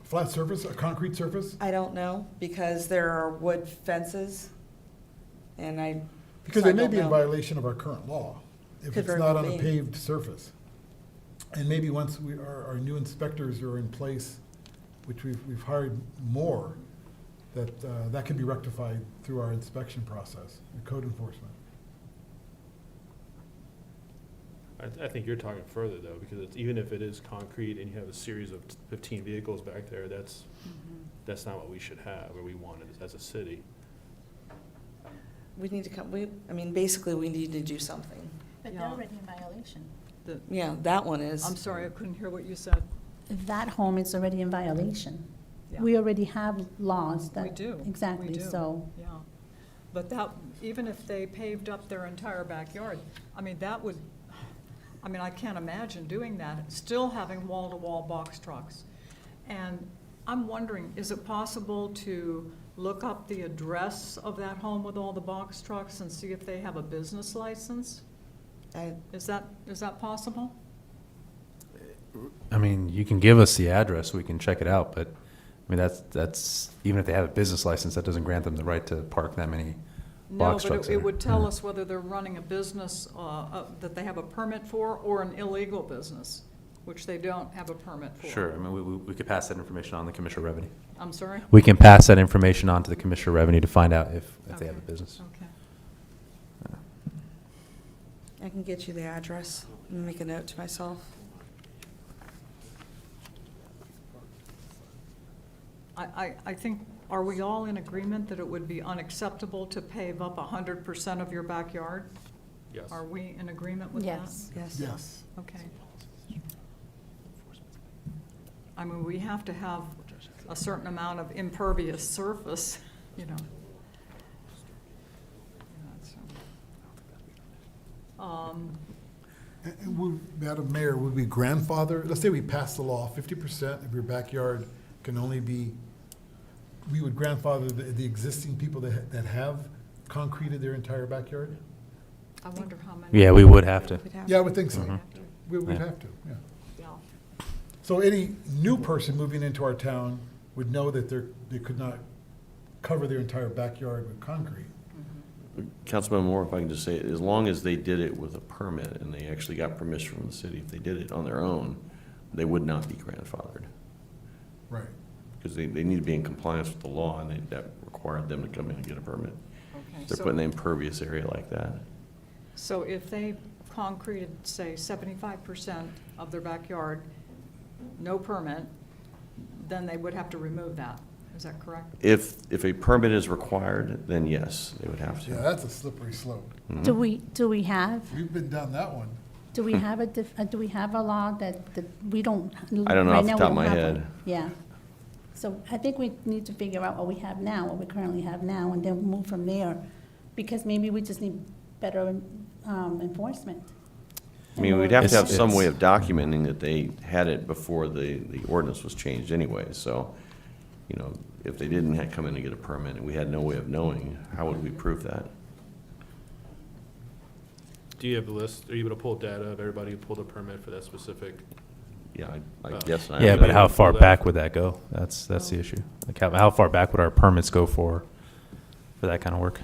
flat surface, a concrete surface? I don't know, because there are wood fences, and Because so I they may don't be in know. violation of our current law, if Could it's very not well on a be. paved surface. And maybe once our new inspectors are in place, which we've hired more, that can be rectified through our inspection process, and code enforcement. I think you're talking further though, because it's, even if it is concrete and you have a series of 15 vehicles back there, that's not what we should have, or we want it as a city. We need to basically, we need to do something. But they're they're Yeah. already in violation. Yeah, that one is. I'm sorry, I couldn't hear what you said. That home is already in violation. Yeah. We already have laws that. We do. Exactly, We do. so. Yeah. But that, even if they paved up their entire backyard, I mean, I can't imagine doing that, still having wall-to-wall box trucks. And I'm wondering, is it possible to look up the address of that home with all the box trucks and see if they have a business license? Is that possible? I mean, you can give us the address, we can check it out, but, I mean, that's, even if they have a business license, that doesn't grant them the right to park that many box No, trucks but it there. would tell Yeah. us whether they're running a business that they have a permit for or an illegal business, which they don't have a permit for. Sure, I mean, we could pass that information on to the Commissioner of Revenue. I'm sorry? We can pass that information on to the Commissioner of Revenue to find out if they have a Okay. business. Okay. I can get you the address and make a note to myself. I think, are we all in agreement that it would be unacceptable to pave up 100% of your backyard? Yes. Are we in agreement with that? Yes. Yes. Yes. Okay. I mean, we have to have a certain amount of impervious surface, you know. And Madam Mayor, would we grandfather, let's say we pass the law, 50% of your backyard can only be, we would grandfather the existing people that have concreted their entire backyard? I wonder how many. Yeah, we would have to. We'd have Yeah, I to. would think so. Mhm. We'd Yeah. have to, yeah. Yeah. So any new person moving into our town would know that they could not cover their entire backyard with concrete. Councilman Moore, if I can just say, as long as they did it with a permit and they actually got permission from the city, if they did it on their own, they would not be grandfathered. Right. Because they need to be in compliance with the law, and that required them to come in and get a permit. Okay, If they're so- putting an impervious area like that. So if they concreted, say, 75% of their backyard, no permit, then they would have to remove that. Is that correct? If a permit is required, then yes, they would have Yeah, to. that's a slippery slope. Mhm. Do we have, We've been down that one. do we have do we have a law that we don't? I don't know right off the now we top of don't my have head. one. Yeah. So I think we need to figure out what we have now, what we currently have now, and then move from there, because maybe we just need better enforcement. I mean, we'd have to have It's- some way of documenting that they had it before the ordinance was changed anyway, so, you know, if they didn't come in and get a permit and we had no way of knowing, how would we prove that? Do you have a list? Are you able to pull data of everybody who pulled a permit for that specific? Yeah, I guess. I Yeah, would- but how far Pull that. back would that go? That's the issue. Like, how far back would our permits go for that kind of work?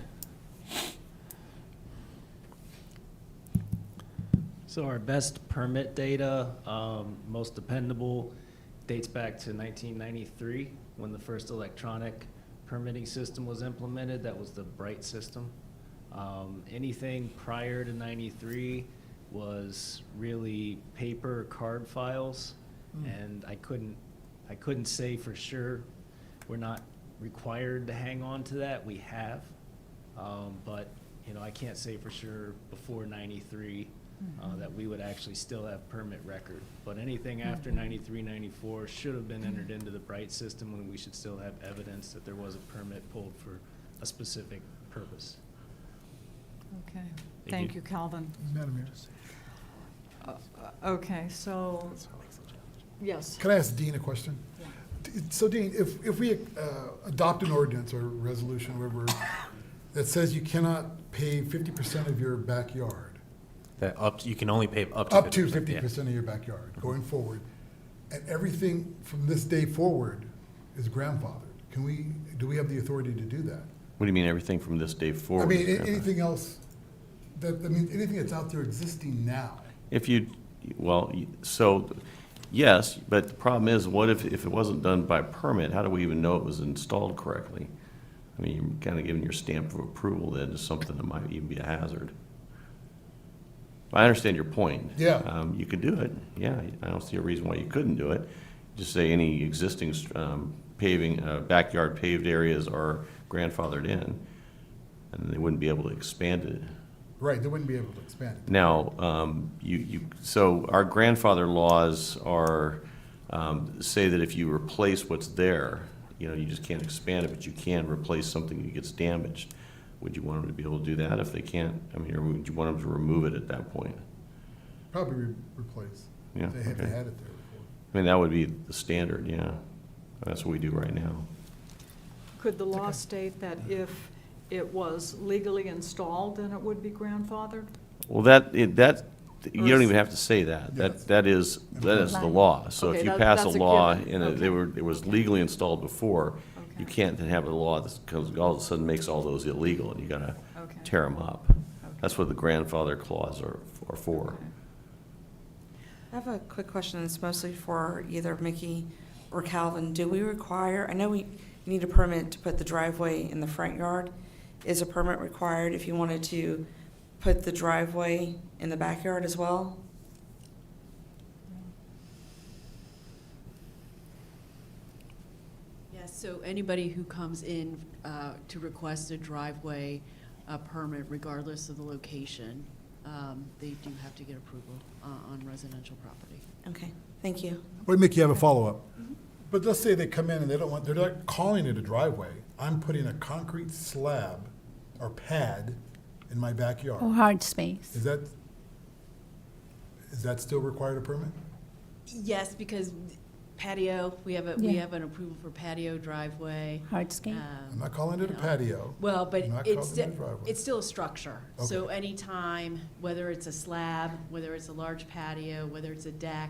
So our best permit data, most dependable, dates back to 1993, when the first electronic permitting system was implemented. That was the Bright system. Anything prior to 93 was really paper card files, and I couldn't say for sure. We're not required to hang on to that. We have, but you know, I can't say for sure before 93 that we would actually still have permit record. But anything after 93, 94 should have been entered into the Bright system, when we should still have evidence that there was a permit pulled for a specific purpose. Okay, Thank thank you. you, Calvin. Madam Mayor. Okay, so, yes. Can I ask Dean a question? So Dean, if we adopt an ordinance or resolution, whatever, that says you cannot pave 50% of your backyard, You can only pay up to 50%. up to 50% yeah. of your backyard going forward, and everything from this day forward is grandfathered, do we have the authority to do that? What do you mean, everything from this day I forward? mean, is grandfathered? anything else, anything that's out there existing now. So, yes, but the problem is, what if it wasn't done by permit, how do we even know it was installed correctly? I mean, you're kind of giving your stamp of approval then to something that might even be a hazard. I understand your point. Yeah. You could do it, yeah, I don't see a reason why you couldn't do it. Just say any existing paving, backyard paved areas are grandfathered in, and they wouldn't be able to expand it. Right, they wouldn't be able to expand it. Now, so our grandfather laws are, say that if you replace what's there, you know, you just can't expand it, but you can replace something that gets damaged. Would you want them to be able to do that if they can't? I mean, or would you want them to remove it at that point? Probably replace, Yeah, if they okay. had it there before. I mean, that would be the standard, yeah. That's what we do right now. Could the law state that if it was legally installed, then it would be grandfathered? Well, you don't even have to say that. Yes. That is the law. So Okay, if you that- pass a that's a law given. and it was legally installed before, you Okay. can't then have a law that comes, all of a sudden makes all those illegal, and you gotta Okay. tear them up. That's what the grandfather clause are for. Okay. I have a quick question, it's mostly for either Mickey or Calvin. Do we require, I know you need a permit to put the driveway in the front yard. Is a permit required if you wanted to put the driveway in the backyard as well? Yes, so anybody who comes in to request a driveway permit, regardless of the location, they do have to get approval on residential property. Okay, thank you. Wait, Mickey, you have a follow-up. But let's say they come in and they're not calling it a driveway. I'm putting a concrete slab or pad in my backyard. Or hard space. Is that still required a permit? Yes, because patio, we have Yeah. an approval for patio driveway. Hardscape. I'm not calling it a you know. patio. Well, but I'm not it's, calling it a driveway. it's still a structure. So Okay. anytime, whether it's a slab, whether it's a large patio, whether it's a deck,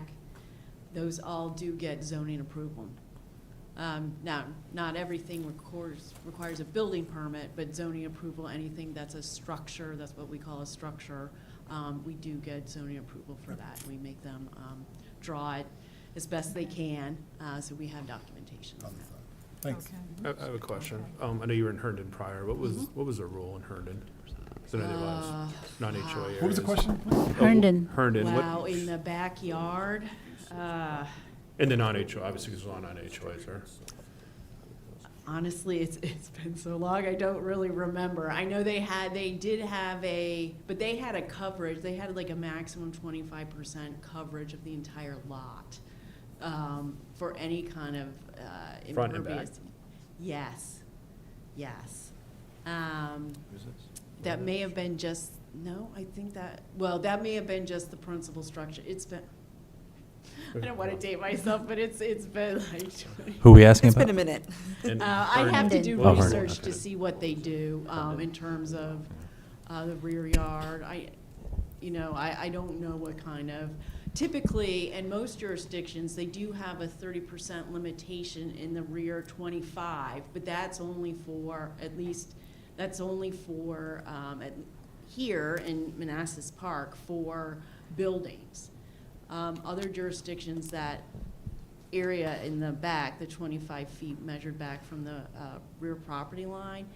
those all do get zoning approval. Now, not everything requires a building permit, but zoning approval, anything that's a structure, that's what we call a structure, we do get zoning approval for that. We make them draw it as best they can, so we have documentation on that. Thanks. Okay. I have a question. I know you were in Herndon prior. What was the rule in Herndon? So I know there was non-HOA areas. What was the question, please? Herndon. Herndon. Wow, in the backyard, In the non-HOA, obviously, because it's all non-HOAs, sir. honestly, it's been so long, I don't really remember. I know they did have but they had a coverage, they had like a maximum 25% coverage of the entire lot, for any kind of, Front and back? impervious. Yes, yes. That may have been just, no, I think that may have been just the principal structure. It's been, I don't want to date myself, but it's been like. Who are we asking It's about? been a minute. And I'd have to do Oh, Herndon, research to okay. see what they do, in terms of, the rear yard. I don't know what kind of, typically, in most jurisdictions, they do have a 30% limitation in the rear 25, but that's only for, here in Manassas Park for buildings. Other jurisdictions, that area in the back, the 25 feet measured back from the rear property line,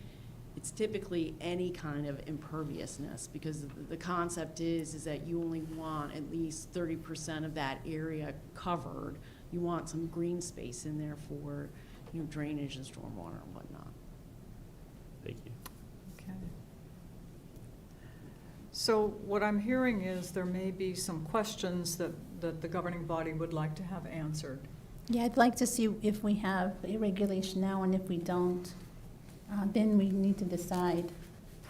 it's typically any kind of imperviousness, because the concept is that you only want at least 30% of that area covered. You want some green space in there for, drainage and stormwater and whatnot. Thank you. Okay. So what I'm hearing is there may be some questions that the governing body would like to have answered. Yeah, I'd like to see if we have a regulation now, and if we don't, then we need to decide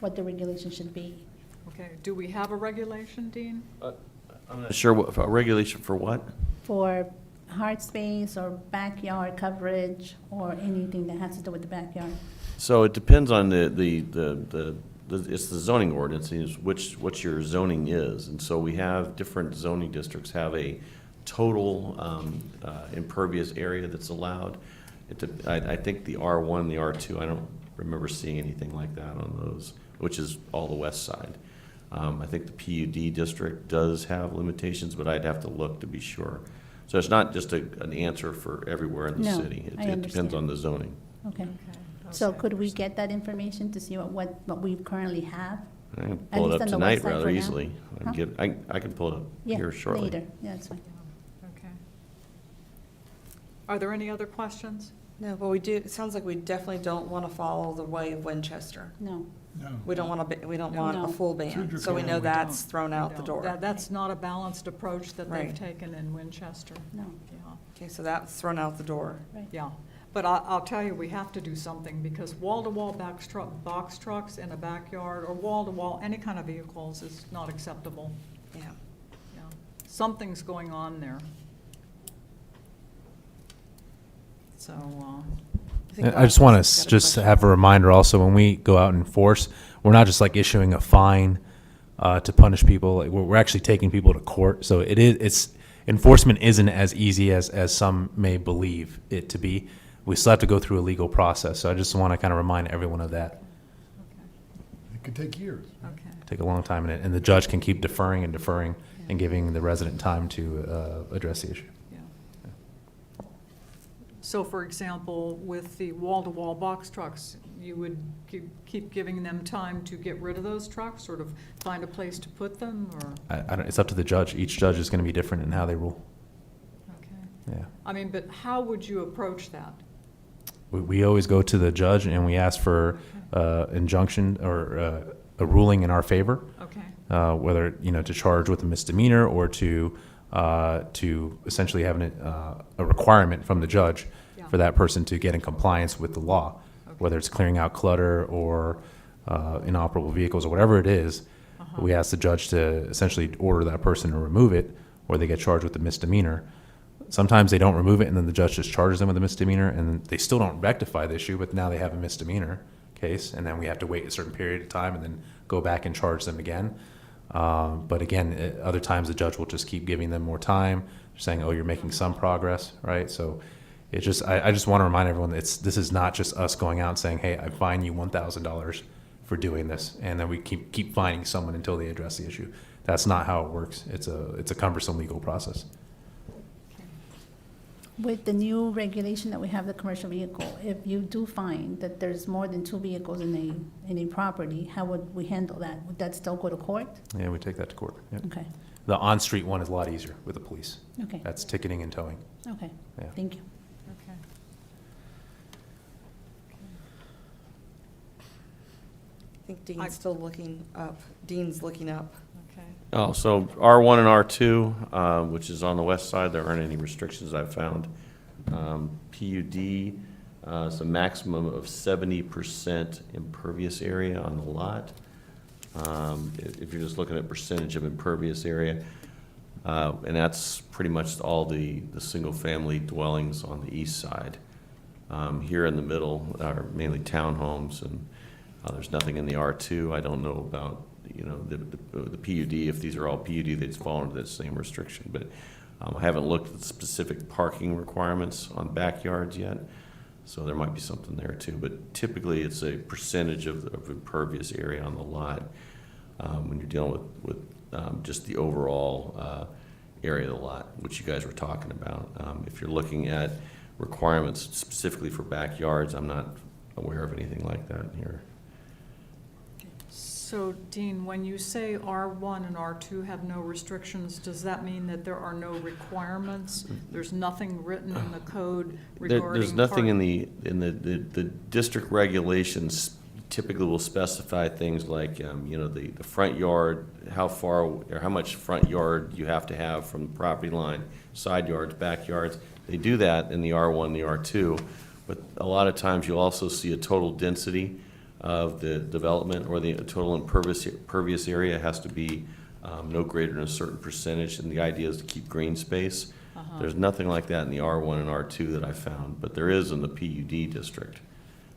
what the regulation should be. Okay, do we have a regulation, Dean? I'm not sure a regulation for what? For hard space or backyard coverage or anything that has to do with the backyard. So it depends on it's the zoning ordinance, is what your zoning is. And so we have different zoning districts have a total impervious area that's allowed. I think the R1 and the R2, I don't remember seeing anything like that on those, which is all the west side. I think the PUD district does have limitations, but I'd have to look to be sure. So it's not just an answer for everywhere in the No, city. I It depends understand. on the zoning. Okay. Okay. So Okay. could we get that information to see what we currently have? I can At pull it least up on the tonight website rather for now? easily. Huh? I can pull it up Yeah, here shortly. later. Yeah, that's fine. Okay. Are there any other questions? No, but it sounds like we definitely don't want to follow the way of Winchester. No. No. We don't want No. a full Too ban, so we draconian. know We that's don't. thrown out the No, door. That's not a balanced approach that they've Right. taken in Winchester. No. Yeah. Okay, so that's thrown out the door. Right. Yeah, but I'll tell you, we have to do something, because wall-to-wall box trucks in a backyard, or wall-to-wall, any kind of vehicles is not acceptable. Yeah. Yeah. Something's going on there. So, I just want to just have a reminder also, when we go out and enforce, we're not just like issuing a fine to punish people. Like, we're actually taking people to court. So enforcement isn't as easy as some may believe it to be. We still have to go through a legal process. So I just want to kind of remind everyone of that. It could take years. okay. Take a long time, and the judge can keep deferring and giving the resident time to address the issue. Yeah. So, for example, with the wall-to-wall box trucks, you would keep giving them time to get rid of those trucks, sort of find a place to put them, or? It's up to the judge. Each judge is going to be different in how they rule. Okay. Yeah. I mean, but how would you approach that? We always go to the judge and we ask for injunction or a ruling in our favor. Okay. Whether, to charge with a misdemeanor or to essentially have a requirement from the judge Yeah. for that person to get in compliance with the law, Okay. whether it's clearing out clutter or inoperable vehicles or whatever it is. Uh-huh. We ask the judge to essentially order that person to remove it, or they get charged with a misdemeanor. Sometimes they don't remove it, and then the judge just charges them with a misdemeanor, and they still don't rectify the issue, but now they have a misdemeanor case, and then we have to wait a certain period of time and then go back and charge them again. But again, other times the judge will just keep giving them more time, saying, oh, you're making some progress, right? So It's just, I just want to remind everyone that this is not just us going out and saying, hey, I fine you $1,000 for doing this, and then we keep fining someone until they address the issue. That's not how it works. It's a cumbersome legal process. With the new regulation that we have, the commercial vehicle, if you do find that there's more than 2 vehicles in a property, how would we handle that? Would that still go to court? Yeah, we take that to court. Yep. Okay, The on-street one is a lot easier with the police. okay, That's ticketing and towing. okay, Yeah. thank you. Okay. I think Dean's still looking up. Dean's looking up. Okay. Oh, so R1 and R2, which is on the west side, there aren't any restrictions I've found. PUD, it's a maximum of 70% impervious area on the lot. If you're just looking at percentage of impervious area, and that's pretty much all the single-family dwellings on the east side. Here in the middle are mainly townhomes, and there's nothing in the R2. I don't know about, you know, the PUD. If these are all PUD, they'd fall into that same restriction. But I haven't looked at the specific parking requirements on backyards yet, so there might be something there too. But typically, it's a percentage of impervious area on the lot when you're dealing with just the overall area of the lot, which you guys were talking about. If you're looking at requirements specifically for backyards, I'm not aware of anything like that here. So Dean, when you say R1 and R2 have no restrictions, does that mean that there are no requirements? There's nothing written in the code regarding There's nothing in parking? the district regulations typically will specify things like, you know, the front yard, how far or how much front yard you have to have from the property line, side yards, backyards. They do that in the R1, the R2, but a lot of times you'll also see a total density of the development, or the total impervious area has to be no greater than a certain percentage, and the idea is to keep green space. There's nothing like that in the R1 and R2 that I found, but there is in the PUD district,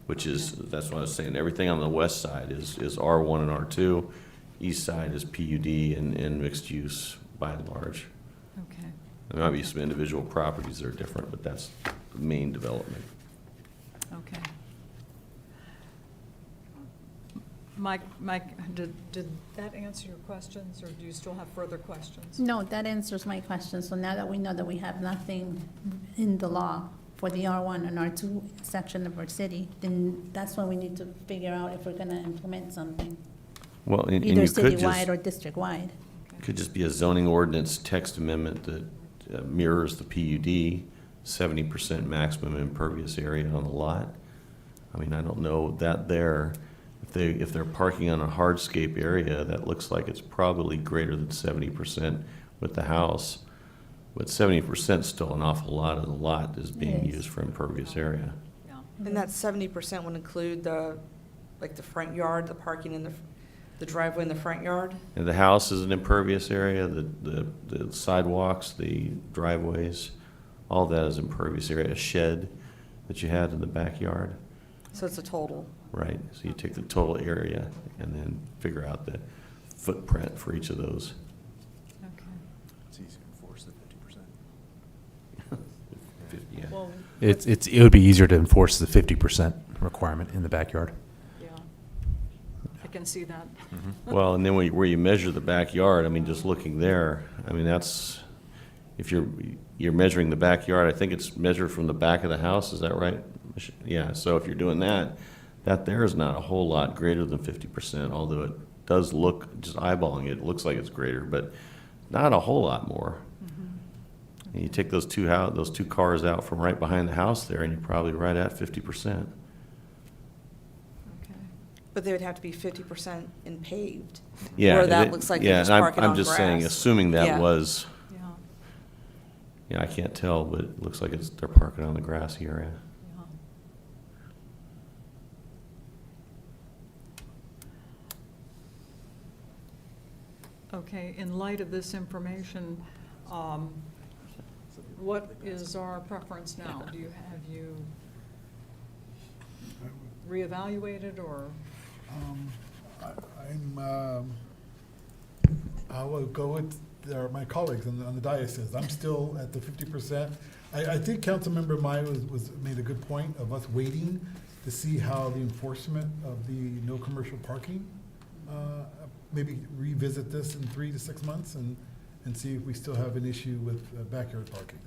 which is, that's what I was saying, everything on the west side is R1 and R2, east side is PUD and mixed use by and large. Okay. There might be some individual properties that are different, but that's the main development. Okay. Mike, did that answer your questions, or do you still have further questions? No, that answers my question. So now that we know that we have nothing in the law for the R1 and R2 section of our city, then that's when we need to figure out if we're gonna implement something, Well, and either you could citywide just, or district-wide. could just be a zoning ordinance text amendment that mirrors the PUD, 70% maximum impervious area on the lot. I mean, I don't know that there. If they're parking on a hardscape area, that looks like it's probably greater than 70% with the house. But 70% is still an awful lot of the lot is being Yes. used for impervious area. Yeah. And that 70% would include the front yard, the parking in the driveway in the front yard? And the house is an impervious area, the sidewalks, the driveways, all that is impervious area. A shed that you had in the backyard, So it's a total. right? So you take the total area and then figure out the footprint for each of those. Okay. It's easy to enforce the 50%. Yeah. Well, It would be easier to enforce the 50% requirement in the backyard. yeah. I can see that. Well, and then where you measure the backyard, I mean, just looking there, I mean, that's, if you're measuring the backyard, I think it's measured from the back of the house, is that right? Yeah, so if you're doing that there is not a whole lot greater than 50%, although it does look, just eyeballing it, it looks like it's greater, but not a whole lot more. And you take those two cars out from right behind the house there, and you're probably right at 50%. Okay. But they would have to be 50% in paved. Yeah. Where that looks like they're just and parking I'm on just saying, grass. assuming that Yeah. was, Yeah. yeah, I can't tell, but it looks like they're parking on the grassy area. Yeah. Okay, in light of this information, what is our preference now? Have you reevaluated, or? I will go with my colleagues on the diocese. I'm still at the 50%. I think Councilmember Mai made a good point of us waiting to see how the enforcement of the no commercial parking, maybe revisit this in 3 to 6 months and see if we still have an issue with backyard parking.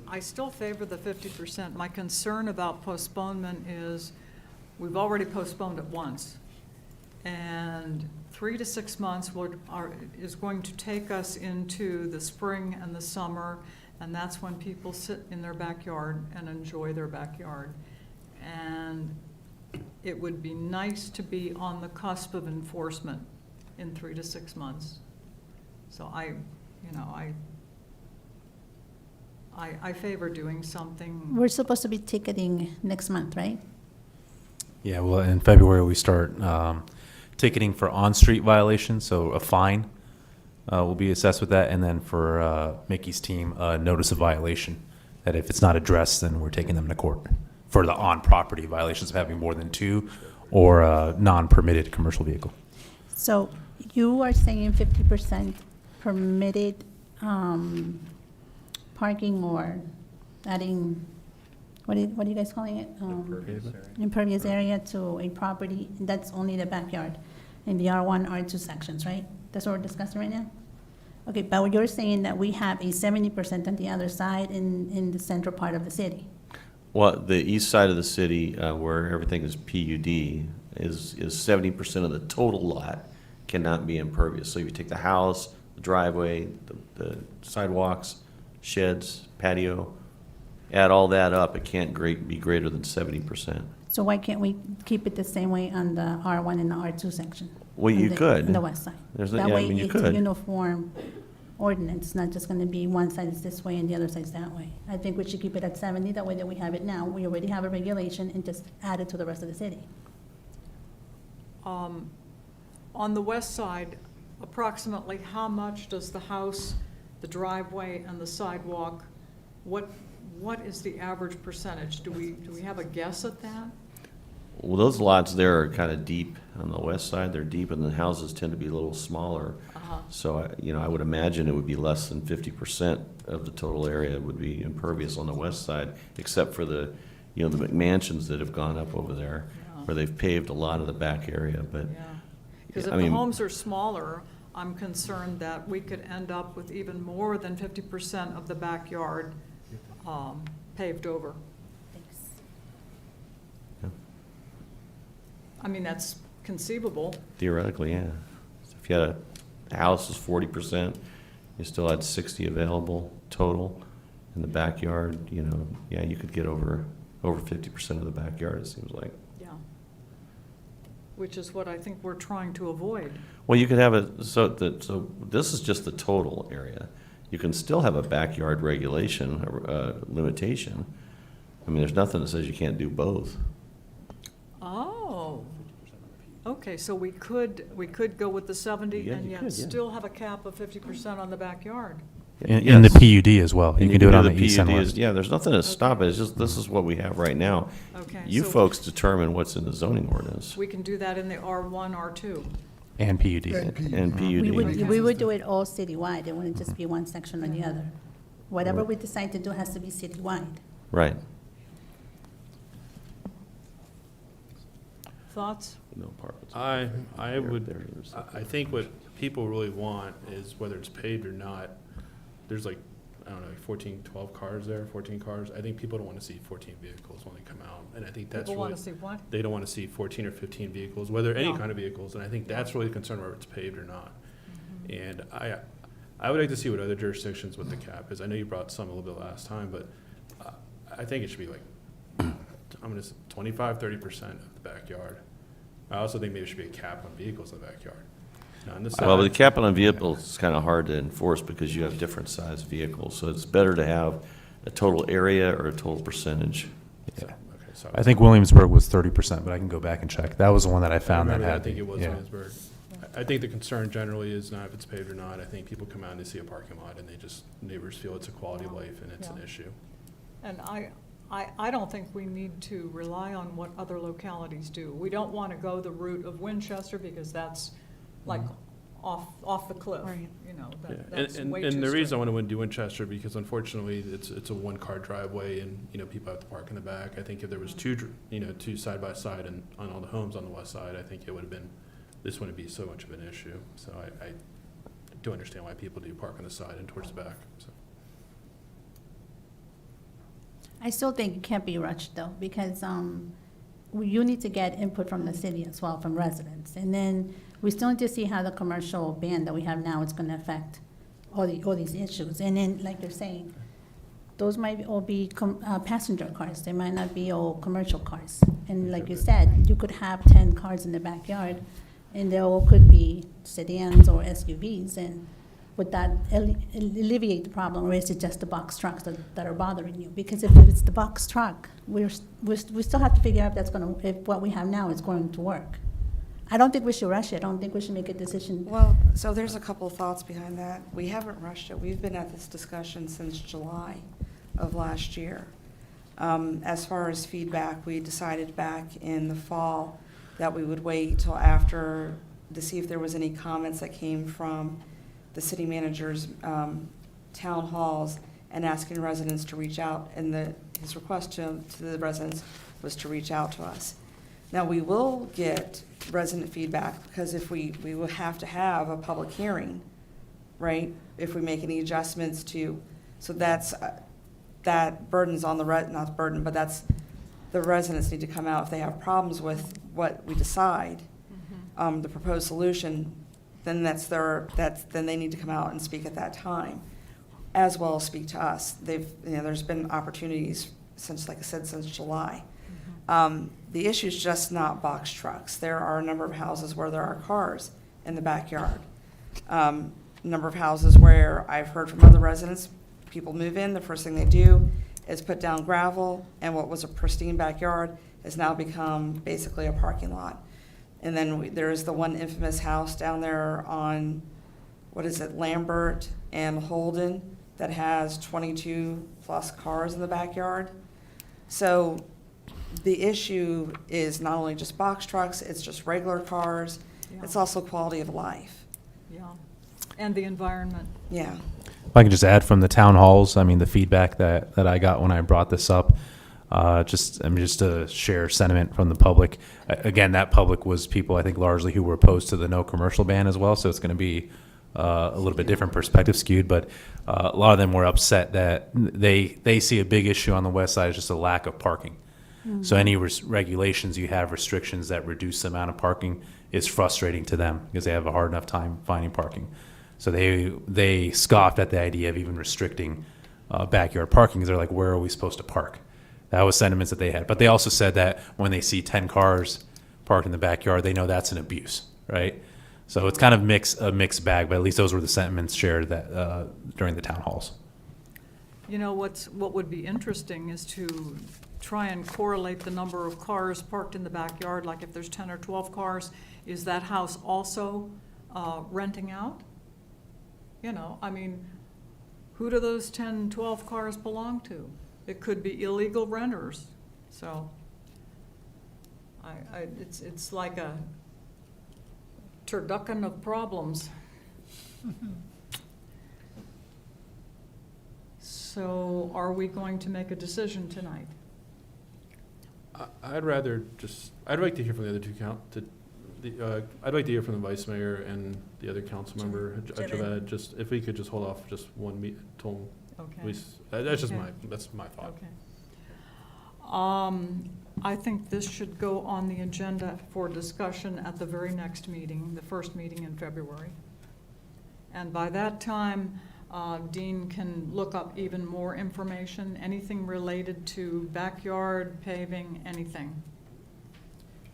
I still favor the 50%. My concern about postponement is we've already postponed it once. And 3 to 6 months is going to take us into the spring and the summer, and that's when people sit in their backyard and enjoy their backyard. And it would be nice to be on the cusp of enforcement in 3 to 6 months. So I favor doing something. We're supposed to be ticketing next month, right? Yeah, well, in February, we start ticketing for on-street violations, so a fine will be assessed with that, and then for Mickey's team, a notice of violation, that if it's not addressed, then we're taking them to court for the on-property violations of having more than 2 or a non-permitted commercial vehicle. So you are saying 50% permitted parking or adding, what are you guys calling it? Impervious area to a property, that's only the backyard in the R1, R2 sections, right? That's what we're discussing right now? Okay, but you're saying that we have a 70% on the other side in the central part of the city. Well, the east side of the city, where everything is PUD, is 70% of the total lot cannot be impervious. So if you take the house, the driveway, the sidewalks, sheds, patio, add all that up, it can't be greater than 70%. So why can't we keep it the same way on the R1 and the R2 section? Well, you could. On the west side. There's That yeah, way I mean, you it's a could. uniform ordinance, not just gonna be one side is this way and the other side's that way. I think we should keep it at 70, that way that we have it now. We already have a regulation and just add it to the rest of the city. On the west side, approximately how much does the house, the driveway, and the sidewalk, what is the average percentage? Do we have a guess at that? Well, those lots there are kind of deep on the west side. They're deep, and the houses tend to be a little smaller. So, I would imagine it would be less than 50% of the total area would be impervious on the west side, except for the McMansions that have gone up over there, where they've paved a lot of the back area. But Yeah, because if the homes are smaller, I'm concerned that we could end up with even more than 50% of the backyard paved over. Thanks. I mean, that's conceivable. theoretically, yeah. So if you had a house is 40%, you still had 60 available total in the backyard. You could get over 50% of the backyard. It seems like. Yeah. Which is what I think we're trying to avoid. Well, you could have so this is just the total area. You can still have a backyard regulation, limitation. I mean, there's nothing that says you can't do both. Oh. Okay, so we could go with the 70 Yeah, and you yet could, yeah. still have a cap of 50% on the backyard. In the PUD as well. You And can do it on the PUD east and is- west. Yeah, there's nothing to stop it. It's just, this is what we have right now. Okay. You so folks determine what's in the zoning ordinance We can do that in the R1, R2. And PUD. and We PUD. would do it all citywide, it wouldn't just be one section or the other. Whatever we decide to do has to be citywide. Right. Thoughts? No apartments. I think what people really want is whether it's paved or not, there's like, I don't know, 14, 12 cars there, 14 cars. I think people don't want to see 14 vehicles when they come out. And I think that's People really, want to see what? they don't want to see 14 or 15 vehicles, whether any No. kind of vehicles. And I think that's really the concern, whether it's paved or not. Mm-hmm. And I would like to see what other jurisdictions with the cap is. I know you brought some a little bit last time, but I think it should be like, I'm going to say 25, 30% of the backyard. I also think maybe there should be a cap on vehicles in the backyard. Not in the side. Well, the cap on vehicles is kind of hard to enforce because you have different size vehicles. So it's better to have a total area or a total percentage. Okay, so I think Williamsburg was 30%, but I can go back and check. That was the one that I found that remember had. I think it was yeah. Williamsburg. I think the concern generally is not if it's paved or not. I think people come out and they see a parking lot and neighbors feel it's a quality of life and it's an Yeah. issue. And I don't think we need to rely on what other localities do. We don't want to go the route of Winchester because that's like off the cliff, Right. you know, Yeah. that's And way too the reason I strict. want to do Winchester, because unfortunately, it's a one-car driveway, and, you know, people have to park in the back. I think if there was two side by side and on all the homes on the west side, I think it would have been, this wouldn't be so much of an issue. So I do understand why people do park on the side and towards the back, so. I still think it can't be rushed though, because you need to get input from the city as well, from residents. And then we still need to see how the commercial ban that we have now is gonna affect all these issues. And then, like you're saying, those might all be passenger cars, they might not be all commercial cars. And like you said, you could have 10 cars in the backyard, and they all could be sedans or SUVs, and would that alleviate the problem, or is it just the box trucks that are bothering you? Because if it's the box truck, we still have to figure out if what we have now is going to work. I don't think we should rush it. I don't think we should make a decision. Well, so there's a couple of thoughts behind that. We haven't rushed it. We've been at this discussion since July of last year. As far as feedback, we decided back in the fall that we would wait till after to see if there was any comments that came from the city manager's town halls, and asking residents to reach out. And his request to the residents was to reach out to us. Now, we will get resident feedback, because if we will have to have a public hearing, right? If we make any adjustments to, so that's, that burden's on the, not burden, but that's, the residents need to come out if they have problems with what we decide, the proposed solution, then then they need to come out and speak at that time, as well as speak to us. There's been opportunities since, like I said, since July. The issue is just not box trucks. There are a number of houses where there are cars in the backyard. Number of houses where I've heard from other residents, people move in, the first thing they do is put down gravel, and what was a pristine backyard has now become basically a parking lot. And then there's the one infamous house down there on, Lambert and Holden, that has 22 plus cars in the backyard. So the issue is not only just box trucks, it's just regular cars. Yeah. It's also quality of life. Yeah, and the environment. Yeah. If I can just add from the town halls, I mean, the feedback that I got when I brought this up, just to share sentiment from the public. Again, that public was people, I think, largely who were opposed to the no commercial ban as well, so it's going to be a little bit different perspective skewed, but a lot of them were upset that they see a big issue on the west side is just a lack of parking. So any regulations you have, restrictions that reduce the amount of parking, is frustrating to them because they have a hard enough time finding parking. So they scoffed at the idea of even restricting backyard parking, because they're like, where are we supposed to park? That was sentiments that they had. But they also said that when they see 10 cars parked in the backyard, they know that's an abuse, right? So it's kind of a mixed bag, but at least those were the sentiments shared that during the town halls. You know, what would be interesting is to try and correlate the number of cars parked in the backyard, like if there's 10 or 12 cars, is that house also renting out? You know, I mean, who do those 10, 12 cars belong to? It could be illegal renters, so it's like a turducken of problems. So are we going to make a decision tonight? I'd like to hear from the other two I'd like to hear from the vice mayor and the other council member. Just if we could just hold off just one meet till Okay. that's just Okay. that's my thought. Okay. I think this should go on the agenda for discussion at the very next meeting, the first meeting in February. And by that time, Dean can look up even more information, anything related to backyard, paving, anything.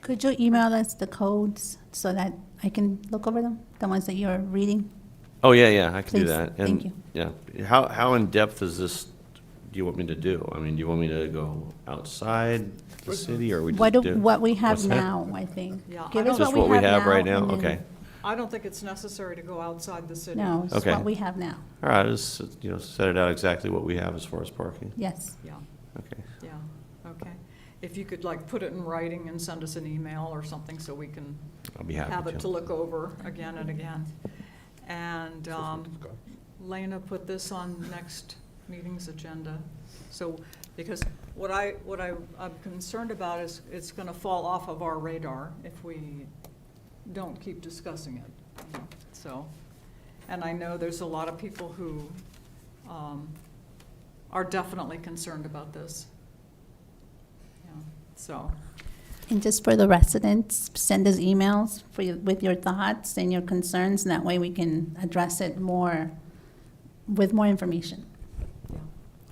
Could you email us the codes so that I can look over them, the ones that you're reading? Oh, yeah, I can do Please, that. And, thank you. Yeah, how in-depth is this, do you want me to do? I mean, do you want me to go outside the city, or we just do? What we have What's that? now, I think. Yeah, Give I us don't- Just what we have right now? and then- Okay. I don't think it's necessary to go outside the city. No, it's Okay. what we have now, All right, just, set it out exactly what we have as far as parking. yes. Yeah, Okay. yeah, okay. If you could like put it in writing and send us an email or something so we can I'll be happy have it to. to look over again and again. And Lena put this on next meeting's agenda. So, because what I'm concerned about is it's gonna fall off of our radar if we don't keep discussing it, you know, so. And I know there's a lot of people who are definitely concerned about this. Yeah, so, And just for the residents, send us emails with your thoughts and your concerns, and that way we can address it more, with more information.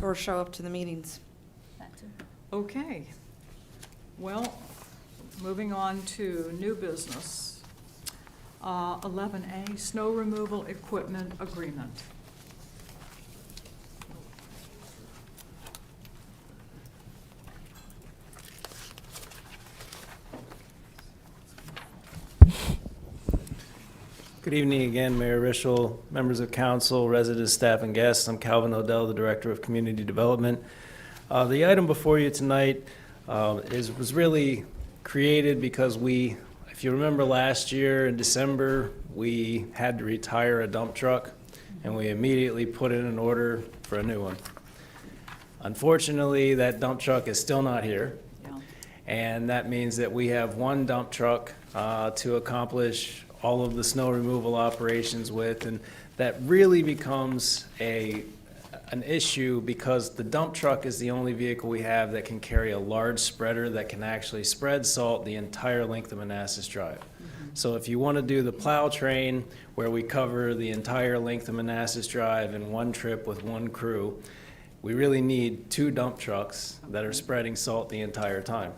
Or show up to the meetings. okay. Well, moving on to new business. 11A, snow removal equipment agreement. Good evening again, Mayor Rischel, members of council, residents, staff, and guests. I'm Calvin Odell, the Director of Community Development. The item before you tonight was really created because if you remember last year in December, we had to retire a dump truck, and we immediately put in an order for a new one. Unfortunately, that dump truck is still not here. Yeah. And that means that we have one dump truck to accomplish all of the snow removal operations with, and that really becomes an issue because the dump truck is the only vehicle we have that can carry a large spreader that can actually spread salt the entire length of Manassas Drive. So if you want to do the plow train, where we cover the entire length of Manassas Drive in one trip with one crew, we really need two dump trucks that are spreading salt the entire time.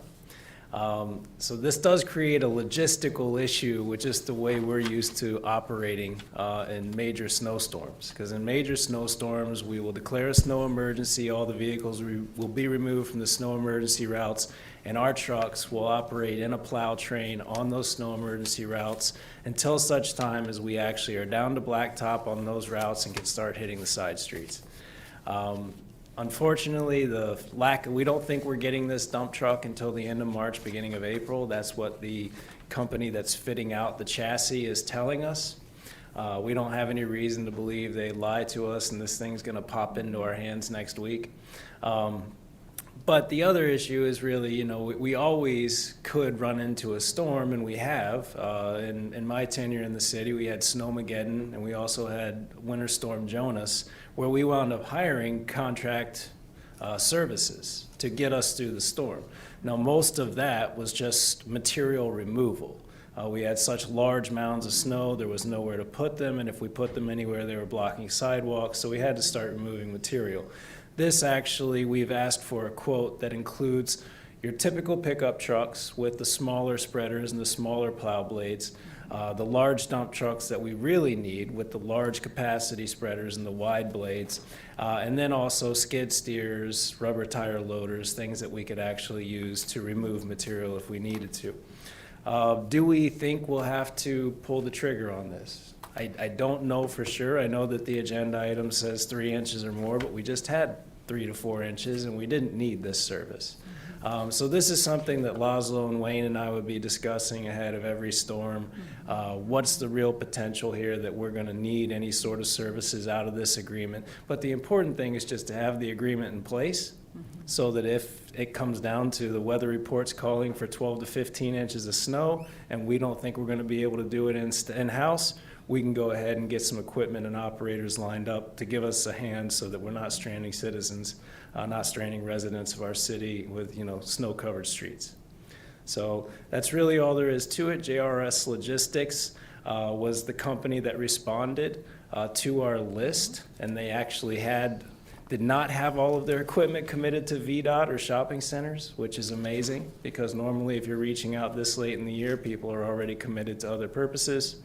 So this does create a logistical issue with just the way we're used to operating in major snowstorms. Because in major snowstorms, we will declare a snow emergency, all the vehicles will be removed from the snow emergency routes, and our trucks will operate in a plow train on those snow emergency routes until such time as we actually are down to blacktop on those routes and can start hitting the side streets. Unfortunately, we don't think we're getting this dump truck until the end of March, beginning of April. That's what the company that's fitting out the chassis is telling us. We don't have any reason to believe they lied to us and this thing's gonna pop into our hands next week. But the other issue is really, we always could run into a storm, and we have. In my tenure in the city, we had Snowmageddon, and we also had Winter Storm Jonas, where we wound up hiring contract services to get us through the storm. Now, most of that was just material removal. We had such large mounds of snow, there was nowhere to put them, and if we put them anywhere, they were blocking sidewalks, so we had to start removing material. This actually, we've asked for a quote that includes your typical pickup trucks with the smaller spreaders and the smaller plow blades, the large dump trucks that we really need with the large capacity spreaders and the wide blades, and then also skid steers, rubber tire loaders, things that we could actually use to remove material if we needed to. Do we think we'll have to pull the trigger on this? I don't know for sure. I know that the agenda item says 3 inches or more, but we just had 3 to 4 inches, and we didn't need this service. So this is something that Laszlo and Wayne and I would be discussing ahead of every storm. What's the real potential here that we're going to need any sort of services out of this agreement? But the important thing is just to have the agreement in place so that if it comes down to the weather reports calling for 12 to 15 inches of snow and we don't think we're going to be able to do it in-house, we can go ahead and get some equipment and operators lined up to give us a hand so that we're not stranding citizens, not stranding residents of our city with, snow-covered streets. So that's really all there is to it. JRS Logistics was the company that responded to our list, and they actually did not have all of their equipment committed to VDOT or shopping centers, which is amazing because normally if you're reaching out this late in the year, people are already committed to other purposes.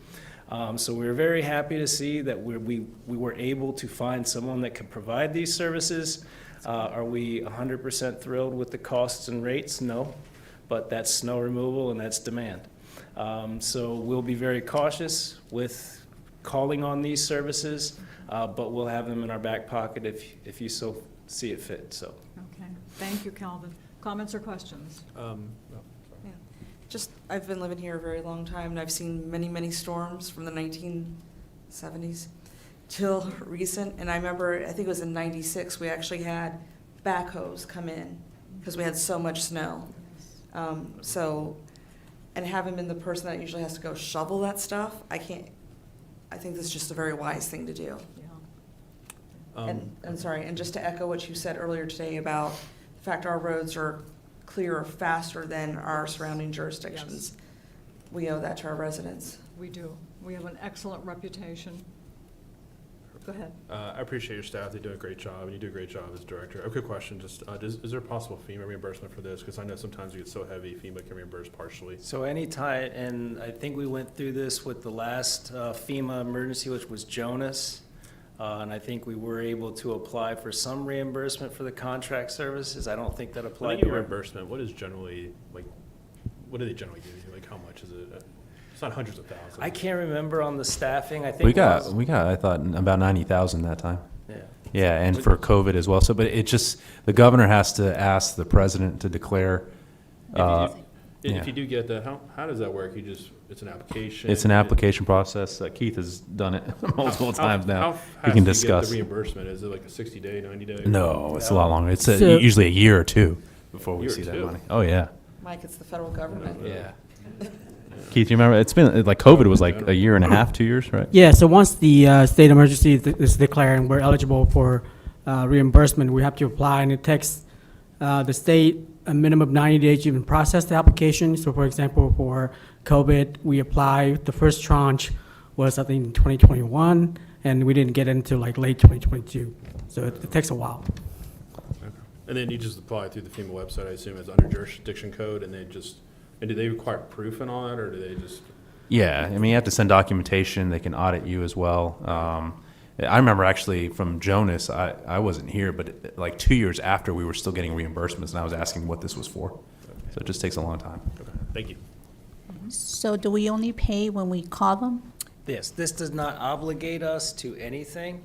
So we were very happy to see that we were able to find someone that could provide these services. Are we 100% thrilled with the costs and rates? No, but that's snow removal and that's demand. So we'll be very cautious with calling on these services, but we'll have them in our back pocket if you so see it fit. So. Okay, thank you, Calvin. Comments or questions? I've been living here a very long time, and I've seen many, many storms from the 70s, till recent. And I remember, I think it was in 96, we actually had backhoes come in because we had so much snow. And having been the person that usually has to go shovel that stuff, I think this is just a very wise thing to do. Yeah. And just to echo what you said earlier today about the fact our roads are clearer faster than our surrounding jurisdictions. We owe that to our residents. We do. We have an excellent reputation. Go ahead. I appreciate your staff. They do a great job, and you do a great job as director. A quick question, just, is there possible FEMA reimbursement for this? Because I know sometimes you get so heavy, FEMA can reimburse partially. So anytime, and I think we went through this with the last FEMA emergency, which was Jonas. And I think we were able to apply for some reimbursement for the contract services. I don't think that When applied you get to our reimbursement, what is generally, like, what do they generally give you? Like, how much is it? It's not hundreds of thousands. I can't remember on the staffing. I think We it got, was- I thought, about 90,000 that time. Yeah. Yeah, and for COVID as well. So, but it just, the governor has to ask the president to declare. If yeah. you do get that, how does that work? It's an application? It's an application process. Keith has done it multiple times now. How He fast can do you discuss. get the reimbursement? Is it like a 60-day, 90-day? No, it's a No. lot longer. It's So- usually a year or two before we Year or see that two? money. Oh, yeah. Mike, it's the federal government. Yeah. Keith, you remember, it's been, like, COVID was like a year and a half, 2 years, right? Yeah, so once the state emergency is declared and we're eligible for reimbursement, we have to apply, and it takes the state a minimum of 90 days to even process the application. So for example, for COVID, we applied, the first tranche was I think in 2021, and we didn't get it until like late 2022. So it takes a while. Okay. And then you just apply through the FEMA website, I assume, it's under jurisdiction code, and do they require proof and all that, or do they just? Yeah, I mean, you have to send documentation. They can audit you as well. I remember actually from Jonas, I wasn't here, but like 2 years after, we were still getting reimbursements, and I was asking what this was for. So it just takes a long time. Okay, thank you. So do we only pay when we call them? Yes, this does not obligate us to anything.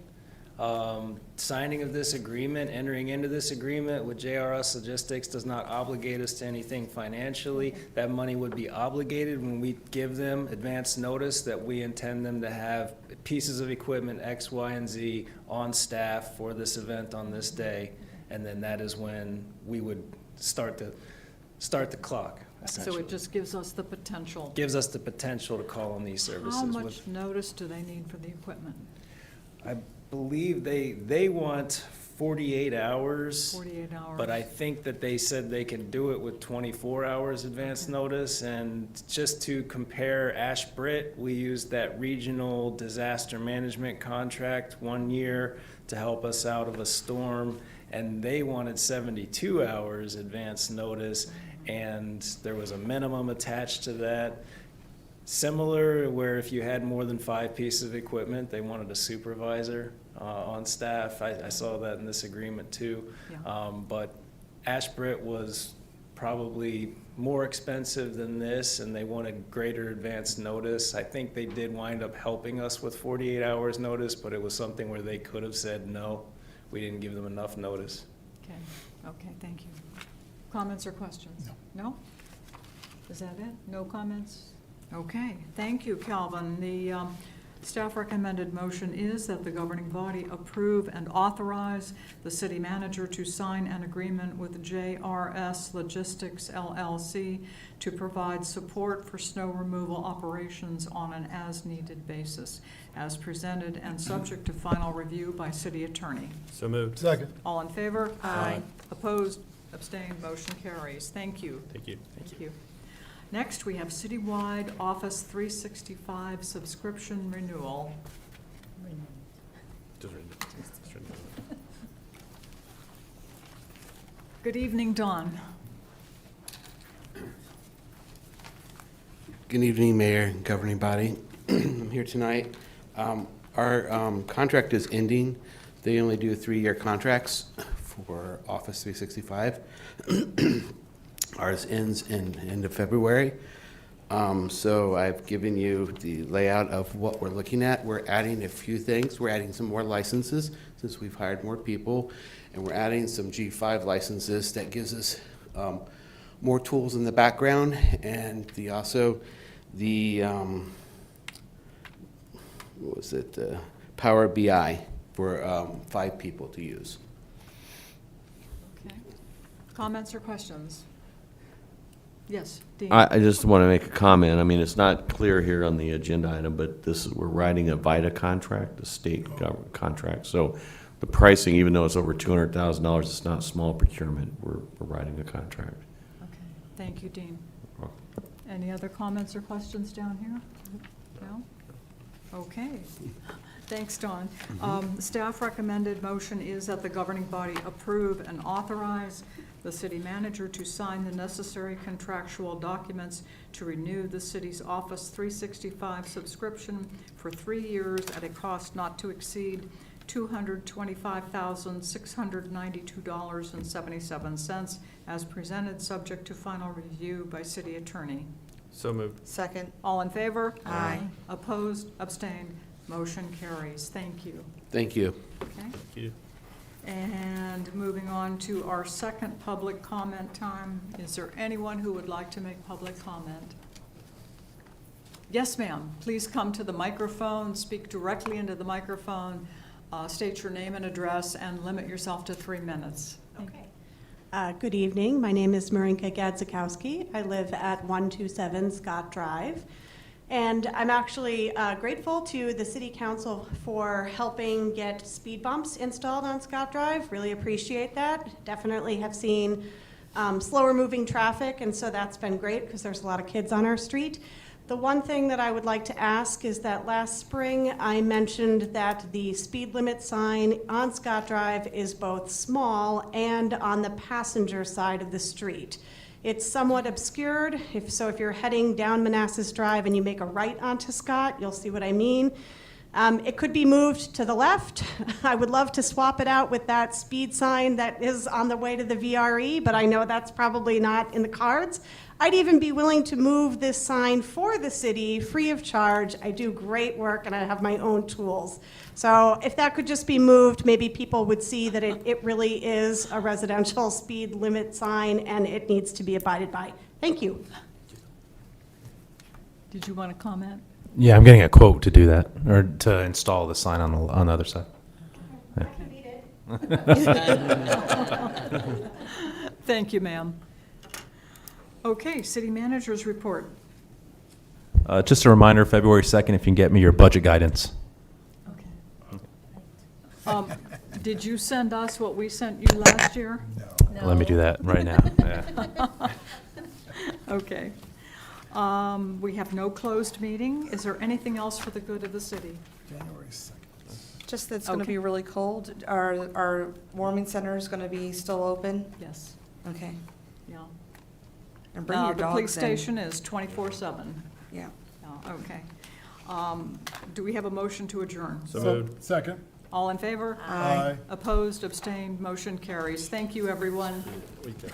Signing of this agreement, entering into this agreement with JRS Logistics does not obligate us to anything financially. That money would be obligated when we give them advance notice that we intend them to have pieces of equipment X, Y, and Z on staff for this event on this day. And then that is when we would start the clock, So essentially. it just gives us the potential. Gives us the potential to call on these services. How with- much notice do they need for the equipment? I believe they want 48 hours. 48 hours? But I think that they said they can do it with 24 hours advance notice. And just to compare Ashbrit, we used that regional disaster management contract 1 year to help us out of a storm. And they wanted 72 hours advance notice, and there was a minimum attached to that. Similar, where if you had more than 5 pieces of equipment, they wanted a supervisor on staff. I saw that in this agreement too. Yeah. But Ashbrit was probably more expensive than this, and they wanted greater advance notice. I think they did wind up helping us with 48 hours notice, but it was something where they could have said no. We didn't give them enough notice. Okay, thank you. Comments or questions? No? Is that it? No comments? Okay, thank you, Calvin. The staff recommended motion is that the governing body approve and authorize the city manager to sign an agreement with JRS Logistics LLC to provide support for snow removal operations on an as-needed basis, as presented and subject to final review by city attorney. So moved. Second. All in favor? Aye. Opposed? Abstained? Motion carries. Thank you. Thank you. Thank you. Next, we have citywide Office 365 subscription renewal. Just read it. Good evening, Don. Good evening, Mayor and governing body. I'm here tonight. Our contract is ending. They only do 3-year contracts for Office 365. Ours ends in end of February. So I've given you the layout of what we're looking at. We're adding a few things. We're adding some more licenses since we've hired more people, and we're adding some G5 licenses that gives us more tools in the background, and what was it, Power BI for 5 people to use. Okay. Comments or questions? Yes, Dean? I just want to make a comment. I mean, it's not clear here on the agenda item, but we're writing a VITA contract, a state government contract. So the pricing, even though it's over $200,000, it's not small procurement. We're writing a contract. Okay, thank you, Dean. Any other comments or questions down here? No? Okay. Thanks, Don. Staff recommended motion is that the governing body approve and authorize the city manager to sign the necessary contractual documents to renew the city's Office 365 subscription for 3 years at a cost not to exceed $225,692.77 as presented, subject to final review by city attorney. So moved. Second. All in favor? Aye. Opposed? Abstained? Motion carries. Thank you. Thank you. Okay. Thank you. And moving on to our second public comment time. Is there anyone who would like to make public comment? Yes, ma'am. Please come to the microphone, speak directly into the microphone, state your name and address, and limit yourself to 3 minutes. Okay. Good evening. My name is Marinka Gadzikowski. I live at 127 Scott Drive. And I'm actually grateful to the City Council for helping get speed bumps installed on Scott Drive. Really appreciate that. Definitely have seen slower moving traffic, and so that's been great because there's a lot of kids on our street. The one thing that I would like to ask is that last spring I mentioned that the speed limit sign on Scott Drive is both small and on the passenger side of the street. It's somewhat obscured, if you're heading down Manassas Drive and you make a right onto Scott, you'll see what I mean. It could be moved to the left. I would love to swap it out with that speed sign that is on the way to the VRE, but I know that's probably not in the cards. I'd even be willing to move this sign for the city free of charge. I do great work and I have my own tools. So if that could just be moved, maybe people would see that it really is a residential speed limit sign and it needs to be abided by. Thank you. Did you want to comment? Yeah, I'm getting a quote to do that, or to install the sign on the other side. I can beat it. Thank you, ma'am. Okay, city manager's report. Just a reminder, February 2nd, if you can get me your budget guidance. Okay. Did you send us what we sent you last year? No. Let me do that right now. Yeah. Okay. We have no closed meeting. Is there anything else for the good of the city? January 2nd. Just that it's going to Okay. be really cold. Our warming center is going to be still open? Yes, Okay. yeah. And bring your The police dogs in. station is 24/7. Yeah. Okay. Do we have a motion to adjourn? So moved. Second. All in favor? Aye. Opposed, abstained, motion carries. Thank you, everyone. Weekend.